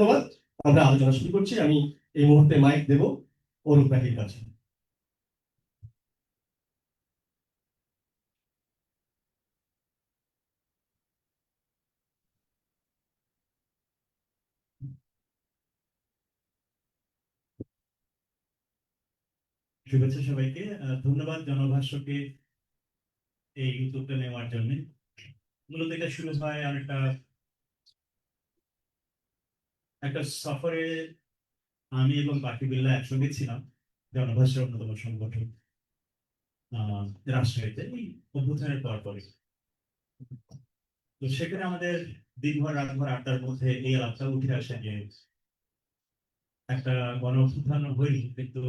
ধন্যবাদ। আমরা আলোচনা শুরু করছি। আমি এই মুহূর্তে মাইক দেব অরূপ রাখির কাছে। শুভেচ্ছা সবাইকে। ধন্যবাদ জনভাষ্যকে এই উদ্যোগটা নেওয়ার জন্য। মূলত এটা শুরু হয় অনেকটা একটা সফরে। আমি এবং বাকি বিল্লাহ একসঙ্গে ছিলাম জনভাষ্যের অন্যতম সংগঠন রাজশাহীতে এই অভ্যুত্থানের পর পরে। তো সেখানে আমাদের দিনভর রাতভর আড্ডার মধ্যে এই আলাপটা উঠে আসে যে একটা গণ অভ্যুত্থান হইল, কিন্তু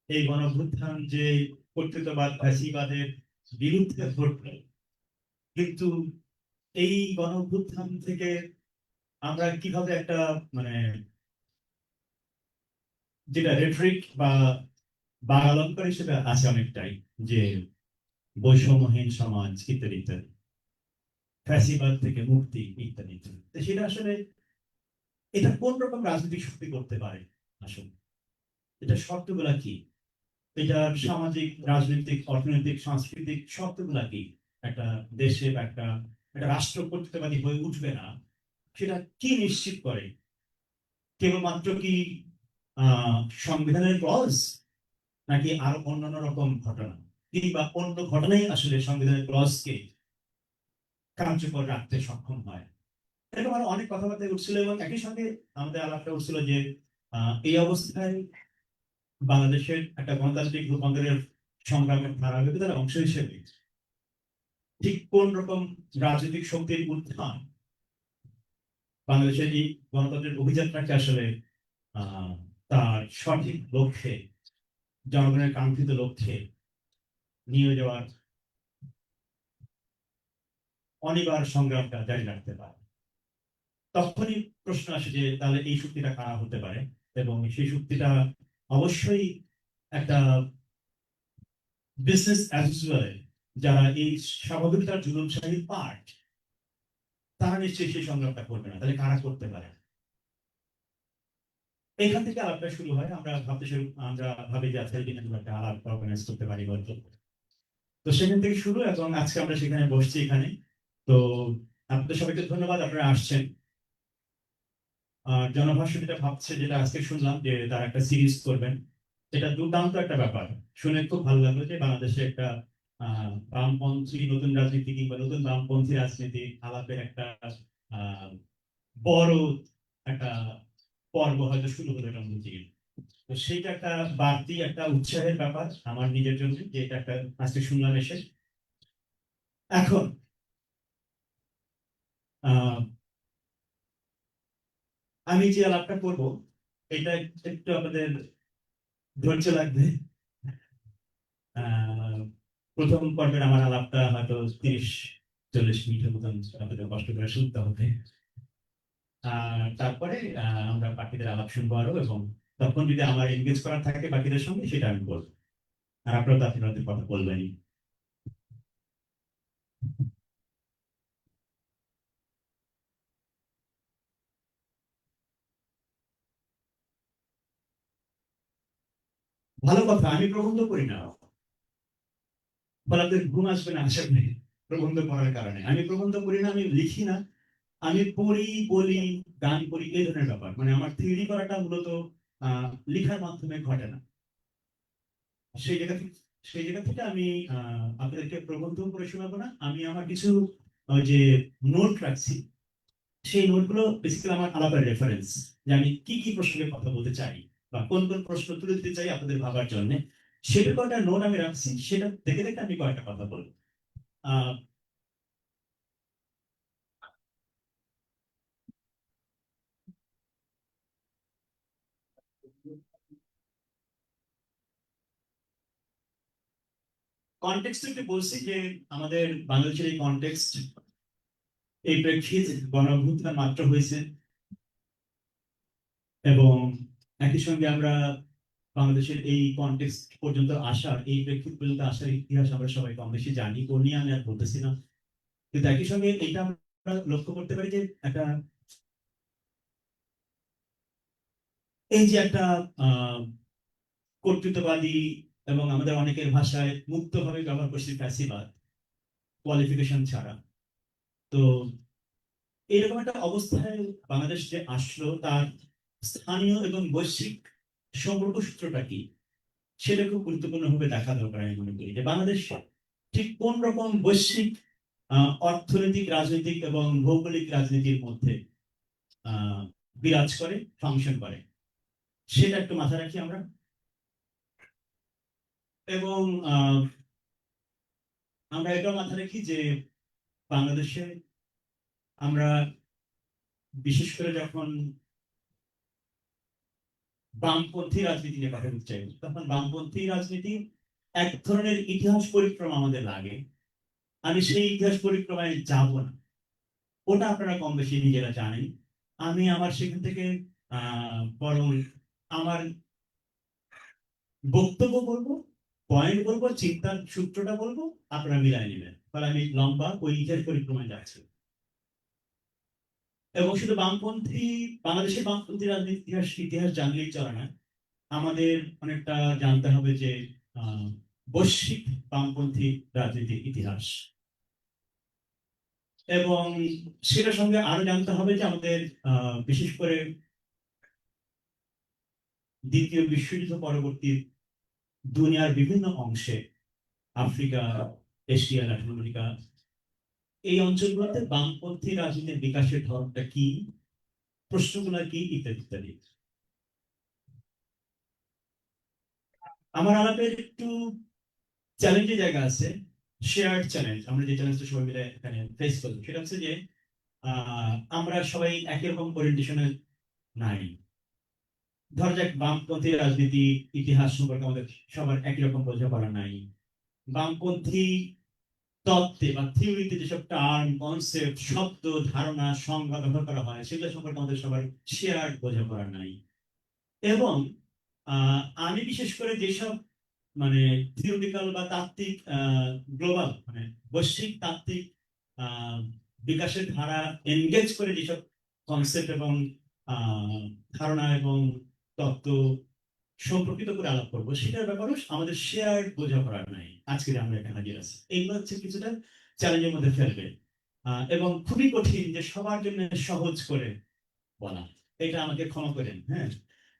এই গণ অভ্যুত্থান যে কর্তৃত্ববাদ ফ্যাসিবাদের বিরুদ্ধে ঘটল, কিন্তু এই গণ অভ্যুত্থান থেকে আমরা কিভাবে একটা মানে যেটা রেটরিক বা বাগালঙ্কার হিসেবে আছে অনেকটাই, যে বৈষম্যহীন সমাজ ইত্যাদি ইত্যাদি, ফ্যাসিবাদ থেকে মুক্তি ইত্যাদি ইত্যাদি, তো সেটা আসলে এটা কোন রকম রাজনৈতিক শক্তি করতে পারে আসলে, এটা শর্তগুলা কি, এটা সামাজিক রাজনৈতিক অর্থনৈতিক সাংস্কৃতিক শর্তগুলা কি, একটা দেশে বা একটা একটা রাষ্ট্র কর্তৃত্ববাদী হয়ে উঠবে না, সেটা কি নিশ্চিত করে? কেবলমাত্র কি সংবিধানের ক্লজ, নাকি আরো অন্যান্য রকম ঘটনা, কিংবা অন্য ঘটনাই আসলে সংবিধানের ক্লজকে কার্যকর রাখতে সক্ষম হয়? এরকম আরো অনেক কথাবার্তা উঠছিল, এবং একই সঙ্গে আমাদের আলাপটা উঠছিল যে এই অবস্থায় বাংলাদেশের একটা গণতান্ত্রিক রূপান্তরের সংগ্রামের ধারাবাহিকতার অংশ হিসেবে ঠিক কোন রকম রাজনৈতিক শক্তির উত্থান বাংলাদেশের এই গণতন্ত্রের অভিযাত্রাকে আসলে আহ তার সঠিক লক্ষ্যে, জনগণের কাঙ্ক্ষিত লক্ষ্যে নিয়ে যাওয়ার অনিবার্য সংগ্রামটা জারি রাখতে পারে। তখনই প্রশ্ন আসে যে তাহলে এই শক্তিটা কারা হতে পারে, এবং সেই শক্তিটা অবশ্যই একটা বিজনেস অ্যাজ ইউজুয়াল, যারা এই স্বাভাবিকতার জুলুমশাহী পার্ট, তারা নিশ্চয়ই সেই সংগ্রামটা করবে না, তাহলে কারা করতে পারে? এখান থেকে আলাপটা শুরু হয়। আমরা ভাবি যে আজকের দিনে আমরা একটা আলাপ অর্গানাইজ করতে পারি বলতে। তো সেখান থেকে শুরু, এবং আজকে আমরা সেখানে বসছি এখানে। তো আপনাদের সবাইকে ধন্যবাদ, আপনারা আসছেন। জনভাষ্য যেটা ভাবছে, যেটা আজকে শুনলাম যে তারা একটা সিরিজ করবেন, এটা দুর্দান্ত একটা ব্যাপার। শুনে খুব ভালো লাগলো যে বাংলাদেশে একটা বামপন্থী নতুন রাজনীতি কিংবা নতুন বামপন্থী রাজনীতি আলাপের একটা আহ বড় একটা পর্ব হয়তো শুরু হলো এটার মধ্যে থেকে। তো সেইটা একটা বাড়তি একটা উৎসাহের ব্যাপার আমার নিজের জন্য, যে এটা একটা আজকে শুনলাম এসে। এখন আহ আমি যে আলাপটা করব, এটা একটু আপনাদের ধৈর্য লাগবে। আহ প্রথম পর্বের আমার আলাপটা হয়তো 30-40 মিনিটের মতন আপনাদের কষ্ট করে শুনতে হবে। তারপরে আমরা বাকিদের আলাপ শুনবো আরো, এবং তখন যদি আমার এনগেজ করার থাকে বাকিদের সঙ্গে, সেটা আমি বলবো। আর আপনারা তো আপনাদের কথা বলবেনই। ভালো কথা, আমি প্রবন্ধ করি না, ফলে আপনাদের ঘুম আসবে না আশা করি প্রবন্ধ পড়ার কারণে। আমি প্রবন্ধ করি না, আমি লিখি না, আমি পড়ি, বলি, গান করি, এই ধরনের ব্যাপার। মানে আমার থিওরি করাটা মূলত লেখার মাধ্যমে ঘটে না। সেই জায়গা থেকে আমি আপনাদেরকে প্রবন্ধ করে শোনাবো না। আমি আমার কিছু যে নোট রাখছি, সেই নোটগুলো বেসিক্যালি আমার আলাদা রেফারেন্স, যে আমি কি কি প্রসঙ্গে কথা বলতে চাই বা কোন কোন প্রশ্ন তুলে দিতে চাই আপনাদের ভাবার জন্য। সেটা কয়েকটা নোট আমি রাখছি, সেটা দেখে দেখে আমি কয়েকটা কথা বলবো। আহ কনটেক্সট একটু বলছি যে আমাদের বাংলাদেশের এই কনটেক্সট, এই প্রেক্ষিত গণ অভ্যুত্থান মাত্র হয়েছে, এবং একই সঙ্গে আমরা বাংলাদেশের এই কনটেক্সট পর্যন্ত আসার, এই প্রেক্ষিত পর্যন্ত আসার ইতিহাস আমরা সবাই কম বেশি জানি, ও নিয়ে আমি আর বলতেছি না। কিন্তু একই সঙ্গে এটা আমরা লক্ষ্য করতে পারি যে একটা এই যে একটা আহ কর্তৃত্ববাদী এবং আমাদের অনেকের ভাষায় মুক্তভাবে ব্যবহার করছি ফ্যাসিবাদ, কোয়ালিফিকেশন ছাড়া। তো এরকম একটা অবস্থায় বাংলাদেশ যে আসলো, তার স্থানীয় এবং বৈশ্বিক সম্পর্ক সূত্রটা কি, সেটা খুব গুরুত্বপূর্ণভাবে দেখা দরকার। আমি মনে করি যে বাংলাদেশ ঠিক কোন রকম বৈশ্বিক অর্থনৈতিক, রাজনৈতিক এবং ভৌগোলিক রাজনীতির মধ্যে আহ বিরাজ করে, ফাংশন করে, সেটা একটু মাথায় রাখি আমরা। এবং আমরা এটাও মাথায় রাখি যে বাংলাদেশে আমরা বিশেষ করে যখন বামপন্থী রাজনীতি নিয়ে কথা বলতে চাই, তখন বামপন্থী রাজনীতি এক ধরনের ইতিহাস পরিক্রমা আমাদের লাগে। আমি সেই ইতিহাস পরিক্রমায় যাব না, ওটা আপনারা কম বেশি নিজেরা জানেন। আমি আমার সেখান থেকে বরং আমার বক্তব্য বলবো, পয়েন্ট বলবো, চিন্তার সূত্রটা বলবো, আপনারা মিলাই নেবেন। তাহলে আমি লম্বা ওই ইতিহাস পরিক্রমায় যাচ্ছি। এবং শুধু বামপন্থী, বাংলাদেশের বামপন্থী রাজনীতি ইতিহাস ইতিহাস জানলেই চলে না, আমাদের অনেকটা জানতে হবে যে বৈশ্বিক বামপন্থী রাজনীতির ইতিহাস। এবং সেটার সঙ্গে আরো জানতে হবে যে আমাদের বিশেষ করে দ্বিতীয় বিশ্বযুদ্ধ পরবর্তী দুনিয়ার বিভিন্ন অংশে, আফ্রিকা, এশিয়া, লাতিন আমেরিকা, এই অঞ্চলগুলোতে বামপন্থী রাজনীতির বিকাশের ধরনটা কি, প্রশ্নগুলো কি, ইত্যাদি ইত্যাদি। আমার আলাপের একটু চ্যালেঞ্জের জায়গা আছে, শেয়ার্ড চ্যালেঞ্জ। আমরা যে চ্যালেঞ্জটা সবাই মিলে এখানে ফেস করবো সেটা হচ্ছে যে আমরা সবাই একই রকম ওরিয়েন্টেশনে নাই। ধরা যাক বামপন্থী রাজনীতি ইতিহাস সম্পর্কে আমাদের সবার একই রকম বোঝাপড়া নাই। বামপন্থী তত্ত্বে বা থিওরিতে যেসব টার্ম, কনসেপ্ট, শব্দ, ধারণা, সংজ্ঞা ব্যবহার করা হয়, সেগুলো সম্পর্কে আমাদের সবার শেয়ার বোঝাপড়া নাই। এবং আমি বিশেষ করে যেসব মানে থিওরিটিক্যাল বা তাত্ত্বিক, গ্লোবাল মানে বৈশ্বিক তাত্ত্বিক আহ, বিকাশের ধারা এনগেজ করে যেসব কনসেপ্ট এবং ধারণা এবং তত্ত্ব সম্পর্কিত করে আলাপ করবো, সেটার ব্যাপারেও আমাদের শেয়ার বোঝাপড়া নাই। আজকে আমরা এখানে হাজির আছি, এইগুলো হচ্ছে কিছুটা চ্যালেঞ্জের মধ্যে ফেলবে। এবং খুবই কঠিন যে সবার জন্য সহজ করে বলা, এটা আমাকে ক্ষমা করেন। হ্যাঁ,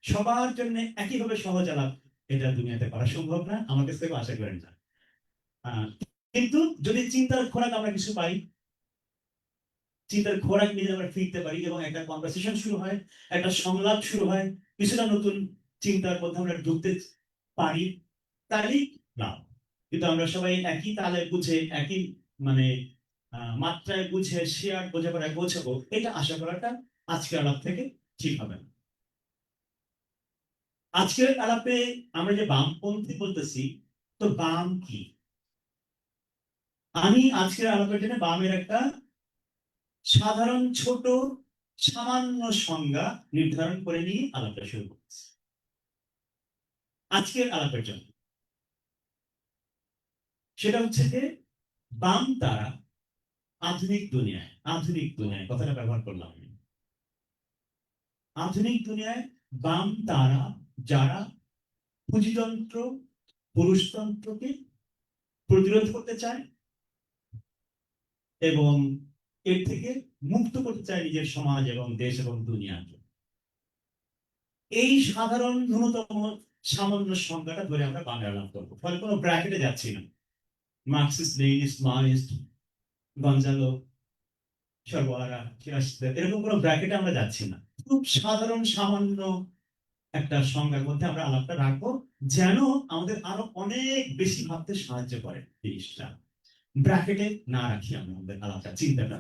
সবার জন্য একইভাবে সহজ আলাপ এটা দুনিয়াতে করা সম্ভব না, আমার কাছ থেকে আশা করেন না। কিন্তু যদি চিন্তার খোরাক আমরা কিছু পাই, চিন্তার খোরাক নিয়ে আমরা ফিরতে পারি এবং একটা কনভারসেশন শুরু হয়, একটা সংলাপ শুরু হয়, কিছুটা নতুন চিন্তার মধ্যে আমরা ঢুকতে পারি, তাহলেই লাভ। কিন্তু আমরা সবাই একই তালে বুঝে, একই মানে মাত্রায় বুঝে শেয়ার বোঝাপড়ায় পৌঁছাবো, এটা আশা করাটা আজকের আলাপ থেকে ঠিক হবে না। আজকের আলাপে আমরা যে বামপন্থী বলতেছি, তো বাম কি? আমি আজকের আলাপের জন্য বামের একটা সাধারণ ছোট সামান্য সংজ্ঞা নির্ধারণ করে নিয়ে আলাপটা শুরু করছি আজকের আলাপের জন্য। সেটা হচ্ছে যে বাম তারা আধুনিক দুনিয়ায়, আধুনিক দুনিয়ায় কথাটা ব্যবহার করলাম আমি, আধুনিক দুনিয়ায় বাম তারা যারা পুঁজিতন্ত্র, পুরুষতন্ত্রকে প্রতিরোধ করতে চায় এবং এর থেকে মুক্ত করতে চায় নিজের সমাজ এবং দেশ এবং দুনিয়াকে। এই সাধারণ ন্যূনতম সামান্য সংজ্ঞাটা ধরে আমরা বাংলা আলাপ করবো, ফলে কোনো ব্র্যাকেটে যাচ্ছি না, মার্কসিস্ট, লেনিনিস্ট, মাওয়িস্ট, গঞ্জালো, সর্বহারা, এরকম কোনো ব্র্যাকেটে আমরা যাচ্ছি না। খুব সাধারণ সামান্য একটা সংজ্ঞার মধ্যে আমরা আলাপটা রাখবো, যেন আমাদের আরো অনেক বেশি ভাবতে সাহায্য করে জিনিসটা। ব্র্যাকেটে না রাখি আমরা আমাদের আলাপটা, চিন্তাটা।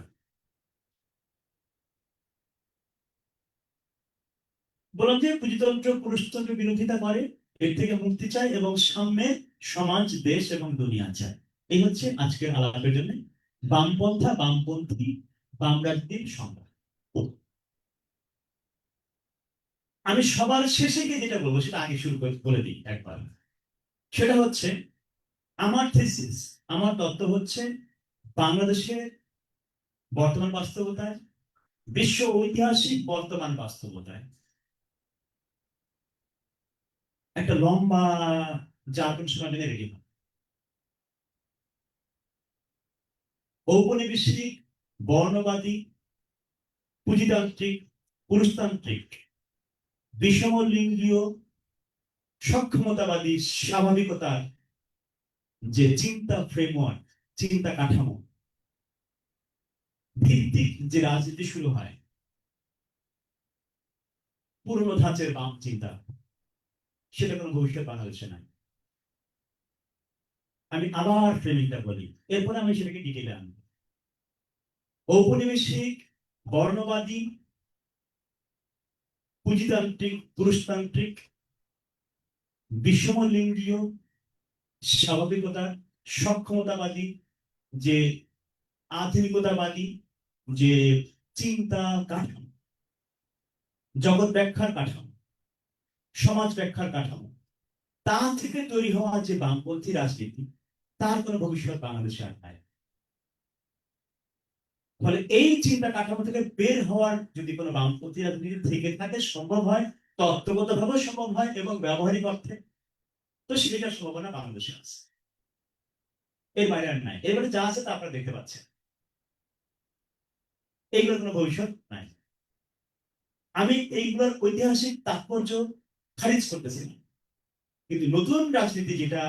বললাম যে পুঁজিতন্ত্র, পুরুষতন্ত্র বিরোধিতা করে, এর থেকে মুক্তি চায় এবং সাম্যে সমাজ, দেশ এবং দুনিয়া চায়। এই হচ্ছে আজকের আলাপের জন্য বামপন্থা, বামপন্থী, বাম রাজনীতির সংজ্ঞা। আমি সবার শেষে গিয়ে যেটা বলবো সেটা আগে শুরু করে বলে দিই একবার। সেটা হচ্ছে আমার থিসিস, আমার তত্ত্ব হচ্ছে বাংলাদেশের বর্তমান বাস্তবতায়, বিশ্ব ঐতিহাসিক বর্তমান বাস্তবতায় একটা লম্বা জার্গন শোনার জন্য রেডি হয়। ঔপনিবেশিক, বর্ণবাদী, পুঁজিতান্ত্রিক, পুরুষতান্ত্রিক, বিষমলিঙ্গীয়, সক্ষমতাবাদী স্বাভাবিকতার যে চিন্তা ফ্রেমওয়ার্ক, চিন্তা কাঠামো ভিত্তিক যে রাজনীতি শুরু হয়, পুরনো ধাঁচের বাম চিন্তা, সেটা কোনো ভবিষ্যৎ বাংলাদেশে নাই। আমি আবার ফ্রেমিংটা বলি, এরপরে আমি সেটাকে ডিটেলে আনবো। ঔপনিবেশিক, বর্ণবাদী, পুঁজিতান্ত্রিক, পুরুষতান্ত্রিক, বিষমলিঙ্গীয়, স্বাভাবিকতার, সক্ষমতাবাদী, যে আধুনিকতাবাদী যে চিন্তা কাঠামো, জগৎ ব্যাখ্যার কাঠামো, সমাজ ব্যাখ্যার কাঠামো, তা থেকে তৈরি হওয়া যে বামপন্থী রাজনীতি, তার কোনো ভবিষ্যৎ বাংলাদেশে আর নাই। ফলে এই চিন্তা কাঠামো থেকে বের হওয়ার যদি কোনো বামপন্থী রাজনীতি থেকে থাকে, সম্ভব হয়, তত্ত্বগত ভাবে সম্ভব হয় এবং ব্যবহারিক অর্থে, তো সেটার সম্ভাবনা বাংলাদেশে আছে। এর বাইরে আর নাই। এবারে যা আছে তা আপনারা দেখতে পাচ্ছেন, এইগুলোর কোনো ভবিষ্যৎ নাই। আমি এইগুলোর ঐতিহাসিক তাৎপর্য খারিজ করতেছি না, কিন্তু নতুন রাজনীতি যেটা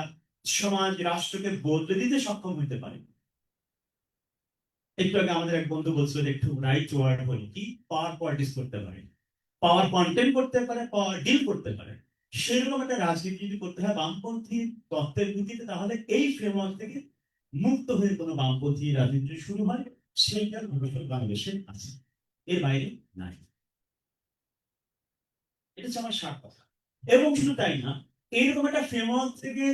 সমাজ রাষ্ট্রকে বদলে দিতে সক্ষম হইতে পারে। একটু আগে আমাদের এক বন্ধু বলছিল একটু রাইট ওয়ার্ড বলি, কি পাওয়ার পলিটিক্স করতে পারে, পাওয়ার কন্টেন্ট করতে পারে, পাওয়ার ডিল করতে পারে। সেরকম একটা রাজনীতি যদি করতে হয় বামপন্থী তত্ত্বের ভিত্তিতে, তাহলে এই ফ্রেমওয়ার্ক থেকে মুক্ত হয়ে কোনো বামপন্থী রাজনীতি শুরু হয়, সেইটার ভবিষ্যৎ বাংলাদেশে আছে, এর বাইরে নাই। এটা হচ্ছে আমার সার কথা। এবং শুধু তাই না, এরকম একটা ফ্রেমওয়ার্ক থেকে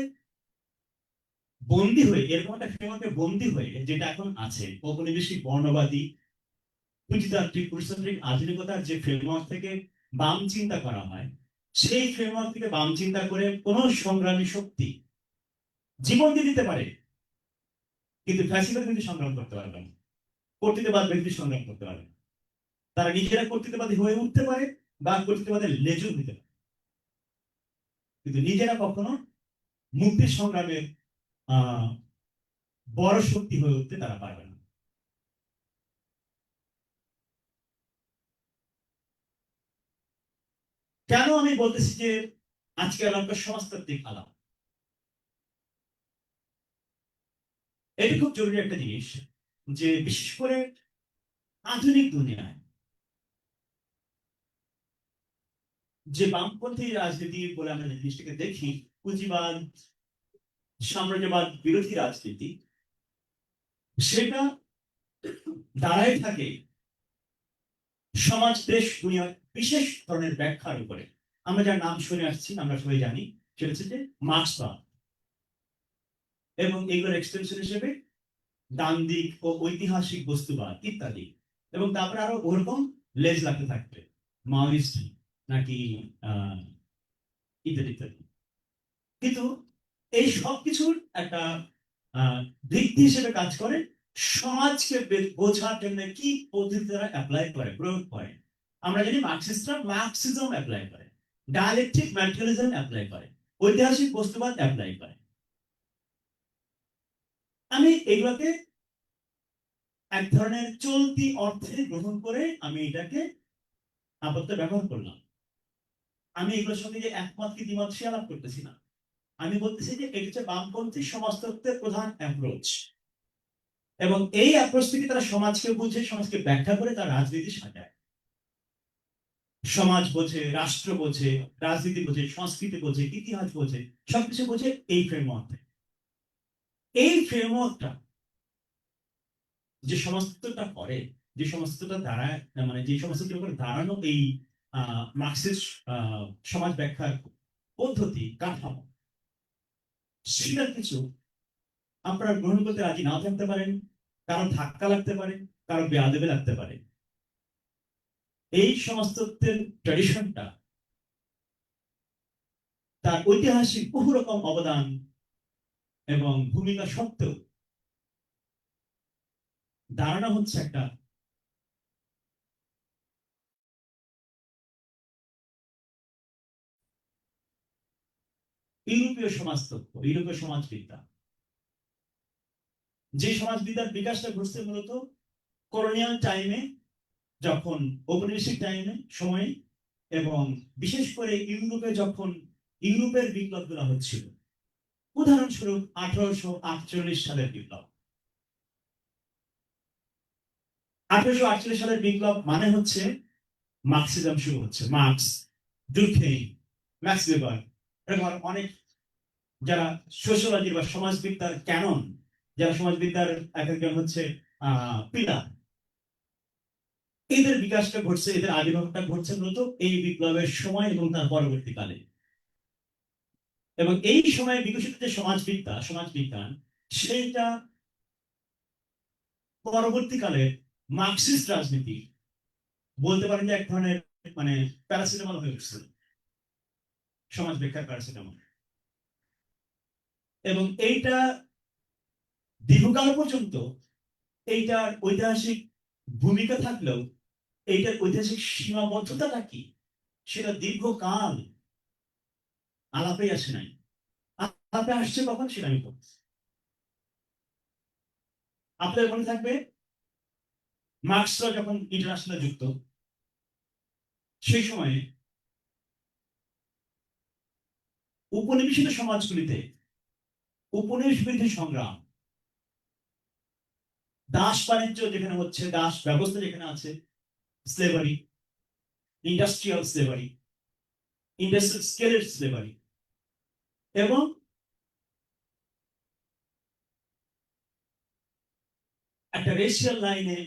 বন্দী হয়ে, এরকম একটা ফ্রেমওয়ার্কে বন্দী হয়ে যেটা এখন আছে, ঔপনিবেশিক, বর্ণবাদী, পুঁজিতান্ত্রিক, পুরুষতান্ত্রিক আধুনিকতার যে ফ্রেমওয়ার্ক থেকে বাম চিন্তা করা হয়, সেই ফ্রেমওয়ার্ক থেকে বাম চিন্তা করে কোন সংগ্রামী শক্তি জীবন দিয়ে দিতে পারে, কিন্তু ফ্যাসিবাদ কিন্তু সংগ্রাম করতে পারবে না, কর্তৃত্ববাদ ব্যক্তি সংগ্রাম করতে পারবে না। তারা নিজেরা কর্তৃত্ববাদী হয়ে উঠতে পারে বা কর্তৃত্ববাদের লেজু দিতে পারে, কিন্তু নিজেরা কখনো মুক্তির সংগ্রামের আহ বড় শক্তি হয়ে উঠতে তারা পারবে না। কেন আমি বলতেছি যে আজকে আলাপটা সমাজতাত্ত্বিক আলাপ? এটা খুব জরুরি একটা জিনিস, যে বিশেষ করে আধুনিক দুনিয়ায় যে বামপন্থী রাজনীতি বলে আমরা যে জিনিসটাকে দেখি, পুঁজিবাদ, সাম্রাজ্যবাদ বিরোধী রাজনীতি, সেটা দাঁড়ায় থাকে সমাজ, দেশ, দুনিয়ার বিশেষ ধরনের ব্যাখ্যার উপরে। আমরা যার নাম শুনে আসছি, আমরা সবাই জানি, সেটা হচ্ছে যে মার্ক্সবাদ, এবং এগুলোর এক্সটেনশন হিসেবে ডান দিক ও ঐতিহাসিক বস্তুবাদ ইত্যাদি। এবং তারপরে আরো ওরকম লেজ লাগতে থাকবে, মাওয়িস্ট নাকি ইত্যাদি ইত্যাদি। কিন্তু এই সবকিছুর একটা ভিত্তি হিসেবে কাজ করে সমাজকে বোঝার জন্য কি পদ্ধতি তারা অ্যাপ্লাই করে, প্রয়োগ করে। আমরা জানি মার্কসিস্টরা মার্কসিজম অ্যাপ্লাই করে, ডায়ালেকটিক ম্যাটেরিয়ালিজম অ্যাপ্লাই করে, ঐতিহাসিক বস্তুবাদ অ্যাপ্লাই করে। আমি এগুলোকে এক ধরনের চলতি অর্থে গ্রহণ করে আমি এটাকে আপাতত ব্যবহার করলাম। আমি এগুলোর সঙ্গে যে একমত কি দ্বিমত সে আলাপ করতেছি না, আমি বলতেছি যে এটা হচ্ছে বামপন্থী সমাজতত্ত্বের প্রধান অ্যাপ্রোচ, এবং এই অ্যাপ্রোচ থেকে তারা সমাজকে বুঝে, সমাজকে ব্যাখ্যা করে তার রাজনীতি সাজায়। সমাজ বোঝে, রাষ্ট্র বোঝে, রাজনীতি বোঝে, সংস্কৃতি বোঝে, ইতিহাস বোঝে, সবকিছু বোঝে এই ফ্রেমওয়ার্ক। এই ফ্রেমওয়ার্কটা যে সমস্তটা করে, যে সমস্তটা দাঁড়ায়, মানে যে সমস্তটার উপরে দাঁড়ানো এই মার্কসিস্ট সমাজ ব্যাখ্যার পদ্ধতি, কাঠামো, সেটা কিছু আপনারা গ্রহণ করতে রাজি নাও থাকতে পারেন, কারণ ধাক্কা লাগতে পারে, কারণ বেয়াদবি লাগতে পারে। এই সমস্তত্বের ট্র্যাডিশনটা, তার ঐতিহাসিক বহু রকম অবদান এবং ভূমিকা সত্ত্বেও দাঁড়ানো হচ্ছে একটা ইউরোপীয় সমাজতত্ত্ব, ইউরোপীয় সমাজবিদ্যা, যে সমাজবিদ্যার বিকাশটা ঘটছে মূলত কলোনিয়াল টাইমে, যখন ঔপনিবেশিক টাইমে সময়ে, এবং বিশেষ করে ইউরোপে যখন ইউরোপের বিপ্লব গুলা হচ্ছিল। উদাহরণস্বরূপ 1848 সালের বিপ্লব। 1848 সালের বিপ্লব মানে হচ্ছে মার্কসিজম শুরু হচ্ছে। মার্কস, ডুর্খেইম, ম্যাক্স ওয়েবার, এরকম অনেক যারা সোশ্যোলজি বা সমাজবিদ্যার ক্যানন, যারা সমাজবিদ্যার এক একজন হচ্ছে পিলার, এদের বিকাশটা ঘটছে, এদের আবির্ভাবটা ঘটছে মূলত এই বিপ্লবের সময় এবং তার পরবর্তীকালে। এবং এই সময়ে বিকশিত যে সমাজবিদ্যা, সমাজবিজ্ঞান, সেইটা পরবর্তীকালে মার্কসিস্ট রাজনীতি বলতে পারেন যে এক ধরনের মানে প্যারাসিটামল হয়ে উঠছে, সমাজ ব্যাখ্যার প্যারাসিটামল। এবং এইটা দীর্ঘকাল পর্যন্ত এইটার ঐতিহাসিক ভূমিকা থাকলেও এইটার ঐতিহাসিক সীমাবদ্ধতাটা কি সেটা দীর্ঘকাল আলাপে আসে নাই। আলাপে আসছে কখন সেটা আমি বলছি। আপনার মনে থাকবে মার্কসরা যখন ইন্টারন্যাশনাল যুক্ত, সেই সময়ে উপনিবেশিত সমাজগুলিতে উপনিবেশ বিরোধী সংগ্রাম, দাস বাণিজ্য যেখানে হচ্ছে, দাস ব্যবস্থা যেখানে আছে, স্লেভারি, ইন্ডাস্ট্রিয়াল স্লেভারি, ইন্ডাস্ট্রিয়াল স্কেলের স্লেভারি, এবং একটা রেশিয়াল লাইনে,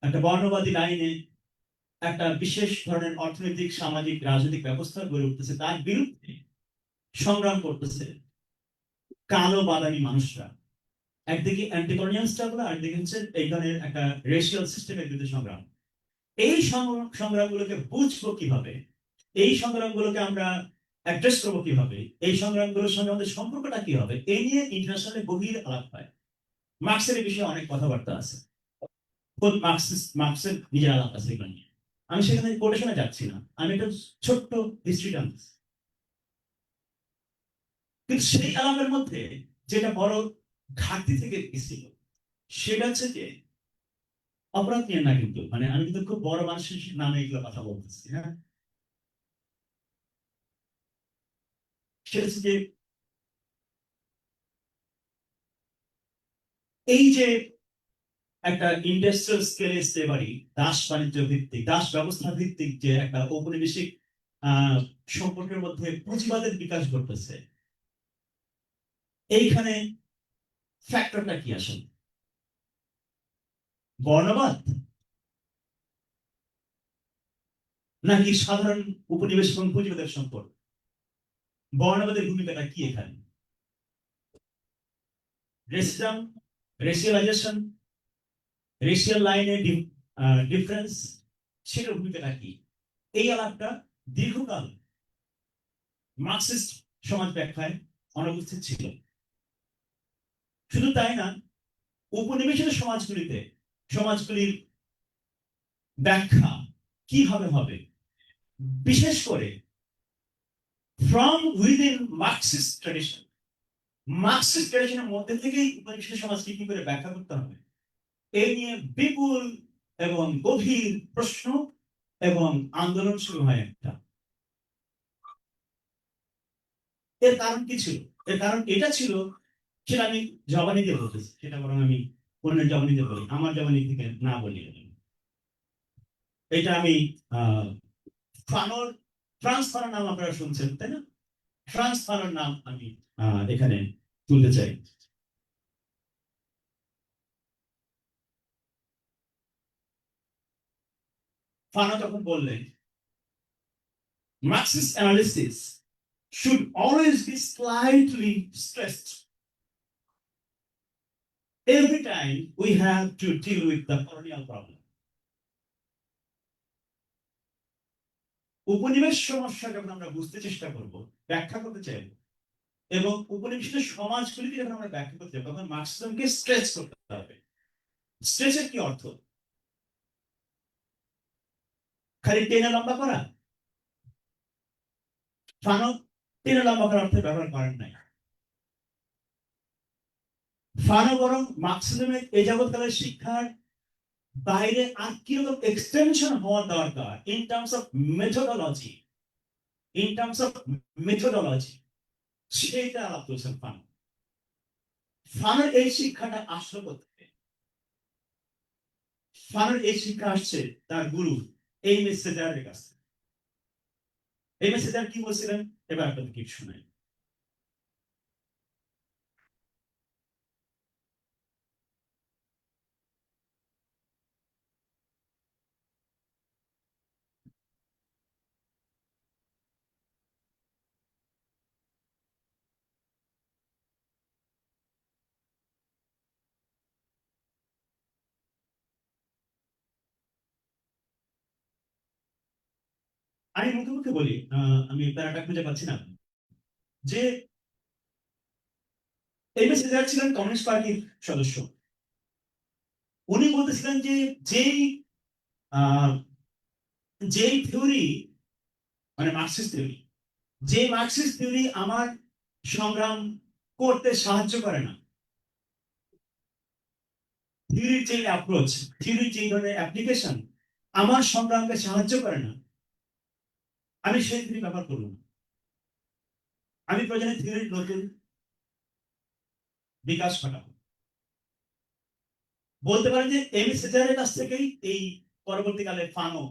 একটা বর্ণবাদী লাইনে একটা বিশেষ ধরনের অর্থনৈতিক, সামাজিক, রাজনৈতিক ব্যবস্থা গড়ে উঠতেছে, তার বিরুদ্ধে সংগ্রাম করতেছে কালো বাদামি মানুষরা। একদিকে অ্যান্টি কলোনিয়াল স্ট্রাগল, আরেকদিকে হচ্ছে এই ধরনের একটা রেশিয়াল সিস্টেমের বিরুদ্ধে সংগ্রাম। এই সংগ্রামগুলোকে বুঝবো কিভাবে, এই সংগ্রামগুলোকে আমরা অ্যাড্রেস করবো কিভাবে, এই সংগ্রামগুলোর সঙ্গে আমাদের সম্পর্কটা কি হবে, এই নিয়ে ইন্টারন্যাশনালে গভীর আলাপ হয়। মার্কসের এই বিষয়ে অনেক কথাবার্তা আছে, খোদ মার্কসের নিজের আলাপ আছে এগুলো নিয়ে। আমি সেখানে কোটেশনে যাচ্ছি না, আমি একটা ছোট্ট হিস্ট্রি টানছি। কিন্তু সেই আলাপের মধ্যে যেটা বড় ঘাটতি থেকে গেছিল সেটা হচ্ছে যে, অপরাধ নিয়ে না কিন্তু, মানে আমি কিন্তু খুব বড় মানুষের নামে এগুলো কথা বলতেছি, হ্যাঁ, সেটা হচ্ছে যে এই যে একটা ইন্ডাস্ট্রিয়াল স্কেলে স্লেভারি, দাস বাণিজ্য ভিত্তিক, দাস ব্যবস্থা ভিত্তিক যে একটা ঔপনিবেশিক সম্পর্কের মধ্যে পুঁজিবাদের বিকাশ ঘটতেছে, এইখানে ফ্যাক্টরটা কি আসলে? বর্ণবাদ নাকি সাধারণ উপনিবেশ এবং পুঁজিবাদের সম্পর্ক? বর্ণবাদের ভূমিকাটা কি এখানে? রেসিজম, রেশিয়ালাইজেশন, রেশিয়াল লাইনে ডিফারেন্স, সেটার ভূমিকাটা কি? এই আলাপটা দীর্ঘকাল মার্কসিস্ট সমাজ ব্যাখ্যায় অনুপস্থিত ছিল। শুধু তাই না, উপনিবেশিত সমাজগুলিতে সমাজগুলির ব্যাখ্যা কিভাবে হবে, বিশেষ করে from within Marxist tradition, Marxist ট্র্যাডিশনের মধ্যে থেকেই উপনিবেশিত সমাজকে কি করে ব্যাখ্যা করতে হবে, এই নিয়ে বিপুল এবং গভীর প্রশ্ন এবং আন্দোলন শুরু হয় একটা। এর কারণ কি ছিল? এর কারণ এটা ছিল, সেটা আমি জবানি দিয়ে বলতেছি, সেটা বরং আমি অন্যের জবানি দিয়ে বলি, আমার জবানি থেকে না বলি। এটা আমি ফানোর, ফ্রান্স ফানোর নাম আপনারা শুনছেন তাই না? ফ্রান্স ফানোর নাম আমি এখানে তুলতে চাই। ফানো তখন বললেন, Marxist analysis should always be slightly stressed every time we have to deal with the colonial problem. উপনিবেশ সমস্যা যখন আমরা বুঝতে চেষ্টা করব, ব্যাখ্যা করতে চাইব, এবং উপনিবেশিত সমাজগুলিকে যখন আমরা ব্যাখ্যা করতে চাইব, তখন মার্কসিজমকে স্ট্রেচ করতে হবে। স্ট্রেচের কি অর্থ? খালি টেনে লম্বা করা? ফানো টেনে লম্বা করার অর্থে ব্যবহার করেন নাই। ফানো বরং মার্কসিজমের এই জগৎকালের শিক্ষার বাইরে আর কিরকম এক্সটেনশন হওয়া দরকার in terms of methodology, in terms of methodology, সেইটা আলাপ করেছেন ফানো। ফানোর এই শিক্ষাটা আসলো কোথায়? ফানোর এই শিক্ষা আসছে তার গুরু এই মেসেজারের কাছে। এই মেসেজার কি বলছিলেন এবার আপনাদের কি শুনাই। আমি মুখে মুখে বলি, আমি প্যারাটা খুঁজে পাচ্ছি না, যে এই মেসেজার ছিলেন কমিউনিস্ট পার্টির সদস্য। উনি বলতেছিলেন যে যেই আহ, যেই থিওরি, মানে মার্কসিস্ট থিওরি, যে মার্কসিস্ট থিওরি আমার সংগ্রাম করতে সাহায্য করে না, থিওরির যে অ্যাপ্রোচ, থিওরির যে ধরনের অ্যাপ্লিকেশন আমার সংগ্রামকে সাহায্য করে না, আমি সেই থিওরি ব্যবহার করব না। আমি প্রয়োজনে থিওরির নতুন বিকাশ ঘটাবো। বলতে পারেন যে এমি সেজারের কাছ থেকেই এই পরবর্তীকালে ফানো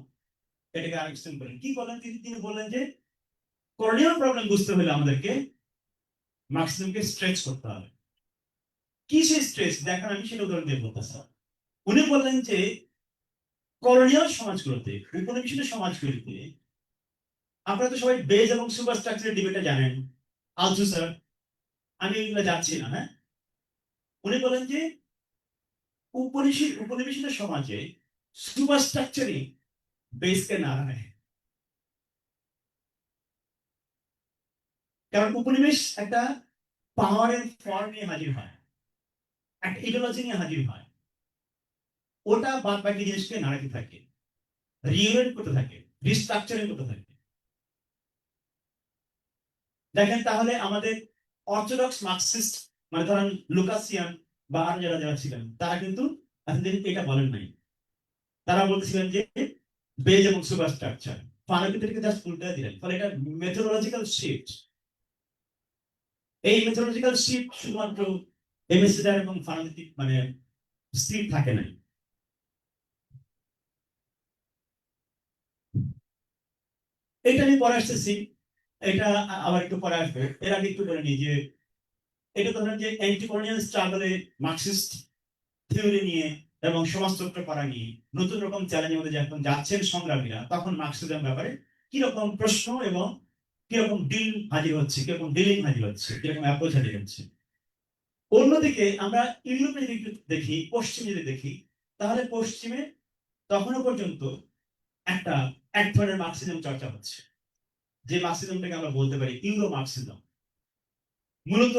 এটাকে আর এক্সটেন্ড করেন। কি বলেন তিনি? তিনি বললেন যে করণীয় প্রবলেম বুঝতে হলে আমাদেরকে মার্কসিজমকে স্ট্রেচ করতে হবে। কি সেই স্ট্রেচ দেখেন, আমি সেটা উদাহরণ দিয়ে বলতেছি। উনি বললেন যে করণীয় সমাজগুলোতে, উপনিবেশিত সমাজগুলিতে, আপনারা তো সবাই বেজ এবং সুপার স্ট্রাকচারের ডিবেটটা জানেন, আলথুসার, আমি এগুলো যাচ্ছি না। হ্যাঁ, উনি বলেন যে উপনিবেশিত সমাজে সুপার স্ট্রাকচারই বেসকে না রাখে। কারণ উপনিবেশ একটা পাওয়ারের ফর্ম নিয়ে হাজির হয়, একটা ইডিওলজি নিয়ে হাজির হয়, ওটা বাদ বাকি জিনিসকে নাড়াতে থাকে, রিওরেন্ট করতে থাকে, রিস্ট্রাকচারিং করতে থাকে। দেখেন তাহলে আমাদের অর্থোডক্স মার্কসিস্ট, মানে ধরেন লুকাসিয়ান বা আরো যারা যারা ছিলেন, তারা কিন্তু এতদিন এটা বলেন নাই। তারা বলতেছিলেন যে বেজ এবং সুপার স্ট্রাকচার, ফানাবিলিটিকে জাস্ট উল্টে দিলেন। ফলে এটা মেথোডোলজিক্যাল শিফট। এই মেথোডোলজিক্যাল শিফট শুধুমাত্র এমএসিডার এবং ফানাবিলিটি মানে স্থির থাকে নাই। এটা আমি পরে আসতেছি, এটা আবার একটু পরে আসবে। এর আগে একটু বলে নিই যে এটা ধরেন যে অ্যান্টি কলোনিয়াল স্ট্রাগলে মার্কসিস্ট থিওরি নিয়ে এবং সমাজতন্ত্র করা নিয়ে নতুন রকম চ্যালেঞ্জের মধ্যে যখন যাচ্ছেন সংগ্রামীরা, তখন মার্কসিজম ব্যাপারে কিরকম প্রশ্ন এবং কিরকম ডিল হাজির হচ্ছে, কিরকম ডিলিং হাজির হচ্ছে, কিরকম অ্যাপ্রোচ হাজির হচ্ছে। অন্যদিকে আমরা ইউরোপে যদি দেখি, পশ্চিমে যদি দেখি, তাহলে পশ্চিমে তখনো পর্যন্ত একটা এক ধরনের মার্কসিজম চর্চা হচ্ছে, যে মার্কসিজমটাকে আমরা বলতে পারি ইউরো মার্কসিজম। মূলত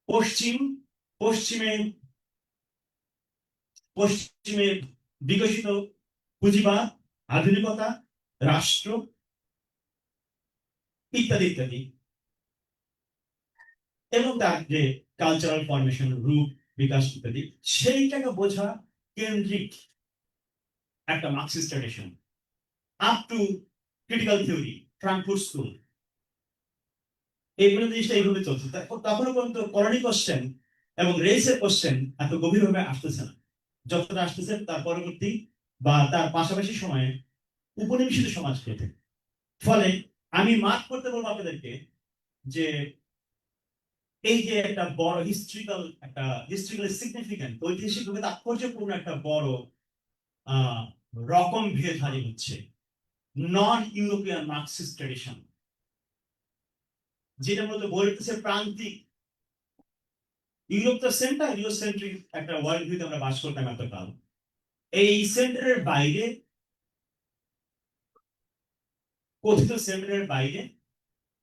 পশ্চিম পশ্চিমে পশ্চিমে বিকশিত পুঁজিবাদ, আধুনিকতা, রাষ্ট্র ইত্যাদি ইত্যাদি, এবং তার যে কালচারাল ফরমেশন, রূপ বিকাশ ইত্যাদি, সেইটাকে বোঝা কেন্দ্রিক একটা Marxist tradition up to critical theory, Frankfurt school. এইগুলো জিনিসটা এইভাবে চলছে। তখনও পর্যন্ত কলোনি কোশ্চেন এবং রেসের কোশ্চেন এত গভীরভাবে আসতেছে না যতটা আসতেছে তার পরবর্তী বা তার পাশাপাশি সময়ে উপনিবেশিত সমাজ পেতে। ফলে আমি মার্ক করতে বলবো আপনাদেরকে যে এই যে একটা বড় হিস্ট্রিক্যাল সিগনিফিক্যান্ট, ঐতিহাসিকভাবে তাৎপর্যপূর্ণ একটা বড় আহ রকম ভেদ হাজির হচ্ছে, নন ইউরোপিয়ান মার্কসিস্ট ট্রেডিশন, যেটা মূলত বলতেছে প্রান্তিক। ইউরোপ তো সেন্টার, ইউরোসেন্ট্রিক একটা ওয়ার্ল্ড ভিউতে আমরা বাস করতাম এতকাল। এই সেন্টারের বাইরে, কথিত সেন্টারের বাইরে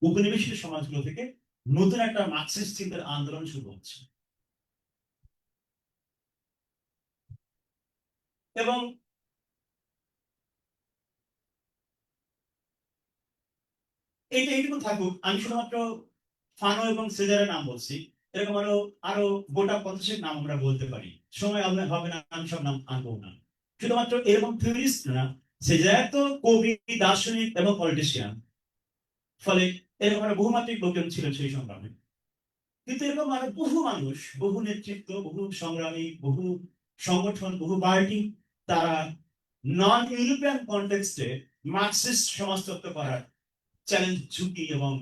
উপনিবেশিত সমাজগুলো থেকে নতুন একটা মার্কসিস্ট চিন্তার আন্দোলন শুরু হচ্ছে। এবং এইটুকু থাকুক, আমি শুধুমাত্র ফানো এবং সেজারের নাম বলছি। এরকম আরো আরো গোটা 50 নাম আমরা বলতে পারি, সময় হবে না, আমি সব নাম আনবো না। শুধুমাত্র এরকম থিওরিস্ট না, সেজার তো কবি, দার্শনিক এবং পলিটিশিয়ান, ফলে এরকম আরো বহুমাত্রিক লোকজন ছিলেন সেই সংগ্রামে। কিন্তু এরকম আরো বহু মানুষ, বহু নেতৃত্ব, বহু সংগ্রামী, বহু সংগঠন, বহু পার্টি, তারা নন ইউরোপিয়ান কনটেক্সটে মার্কসিস্ট সমাজতত্ত্ব করার চ্যালেঞ্জ, ঝুঁকি এবং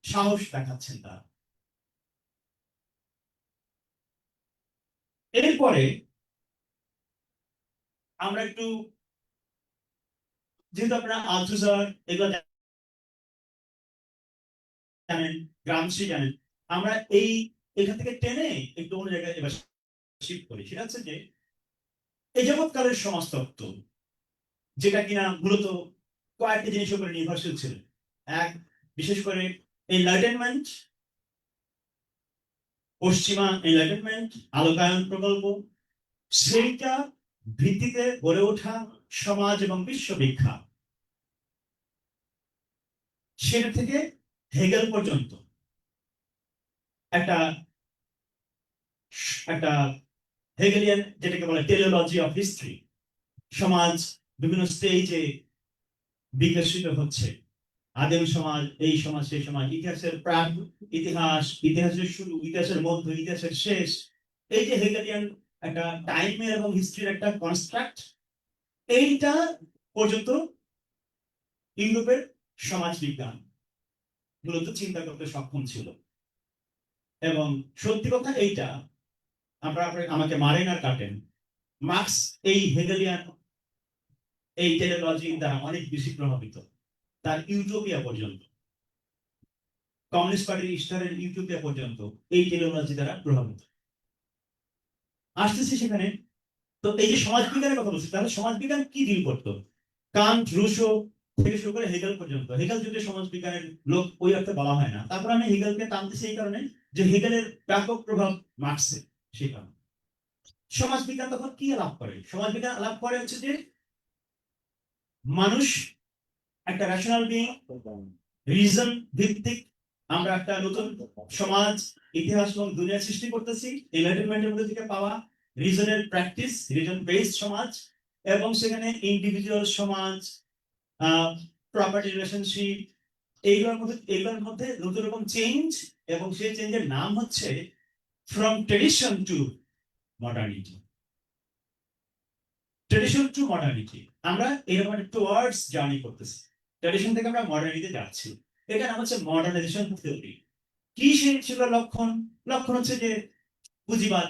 সাহস দেখাচ্ছেন তারা। এরপরে আমরা একটু, যেহেতু আপনারা আলথুজার এগুলো জানেন, গ্রামসি জানেন, আমরা এখান থেকে টেনে একটু অন্য জায়গায় এবার শিফট করি। সেটা হচ্ছে যে এই জগৎকালের সমাজতত্ত্ব, যেটা কিনা মূলত কয়েকটি জিনিসের উপরে নির্ভরশীল ছিল। এক, বিশেষ করে এনলাইটেনমেন্ট, পশ্চিমা এনলাইটেনমেন্ট, আলোকায়ন প্রকল্প, সেইটা ভিত্তিতে গড়ে ওঠা সমাজ এবং বিশ্ববিখ্যাত, সেটা থেকে হেগেল পর্যন্ত একটা একটা হেগেলিয়ান, যেটাকে বলে টেলিওলজি অফ হিস্ট্রি, সমাজ বিভিন্ন স্টেজে বিকশিত হচ্ছে। আদিম সমাজ, এই সমাজ, সেই সমাজ, ইতিহাসের প্রাক, ইতিহাস, ইতিহাসের শুরু, ইতিহাসের মধ্য, ইতিহাসের শেষ, এই যে হেগেলিয়ান একটা টাইমের এবং হিস্ট্রির একটা কনস্ট্রাক্ট, এইটা পর্যন্ত ইউরোপের সমাজ বিজ্ঞান মূলত চিন্তা করতে সক্ষম ছিল। এবং সত্যি কথা এইটা, আমাকে মারেন আর কাটেন, মার্কস এই হেগেলিয়ান এই টেলিওলজি দ্বারা অনেক বেশি প্রভাবিত। তার ইউটোপিয়া পর্যন্ত, কমিউনিস্ট পার্টির ইস্টারের ইউটোপিয়া পর্যন্ত এই টেলিওলজি দ্বারা প্রভাবিত। আসতেছি সেখানে। তো এই যে সমাজবিজ্ঞানের কথা বলছি, তাহলে সমাজবিজ্ঞান কি ডিল করতো? কান্ট, রুশো থেকে শুরু করে হেগেল পর্যন্ত। হেগেল যদি সমাজবিজ্ঞানের লোক ওই অর্থে বলা হয় না, তারপর আমি হেগেলকে টানতেছি এই কারণে যে হেগেলের ব্যাপক প্রভাব মার্কসে। সেই কারণে সমাজবিজ্ঞান তখন কি লাভ করে? সমাজবিজ্ঞান লাভ করে হচ্ছে যে মানুষ একটা রেশনাল বিং, রিজন ভিত্তিক আমরা একটা নতুন সমাজ, ইতিহাস এবং দুনিয়া সৃষ্টি করতেছি এনলাইটেনমেন্টের মধ্যে থেকে পাওয়া রিজনের প্র্যাকটিস, রিজন বেসড সমাজ, এবং সেখানে ইন্ডিভিজুয়াল সমাজ, প্রপার্টি রিলেশনশিপ, এইগুলোর মধ্যে নতুন রকম চেঞ্জ, এবং সেই চেঞ্জের নাম হচ্ছে from tradition to modernity. Tradition to modernity, আমরা এরকম একটা টুয়ার্ডস জার্নি করতেছি, ট্রেডিশন থেকে আমরা মডার্নিটিতে যাচ্ছি। এটা নাম হচ্ছে মডার্নাইজেশন থিওরি। কি সেগুলো লক্ষণ? লক্ষণ হচ্ছে যে পুঁজিবাদ,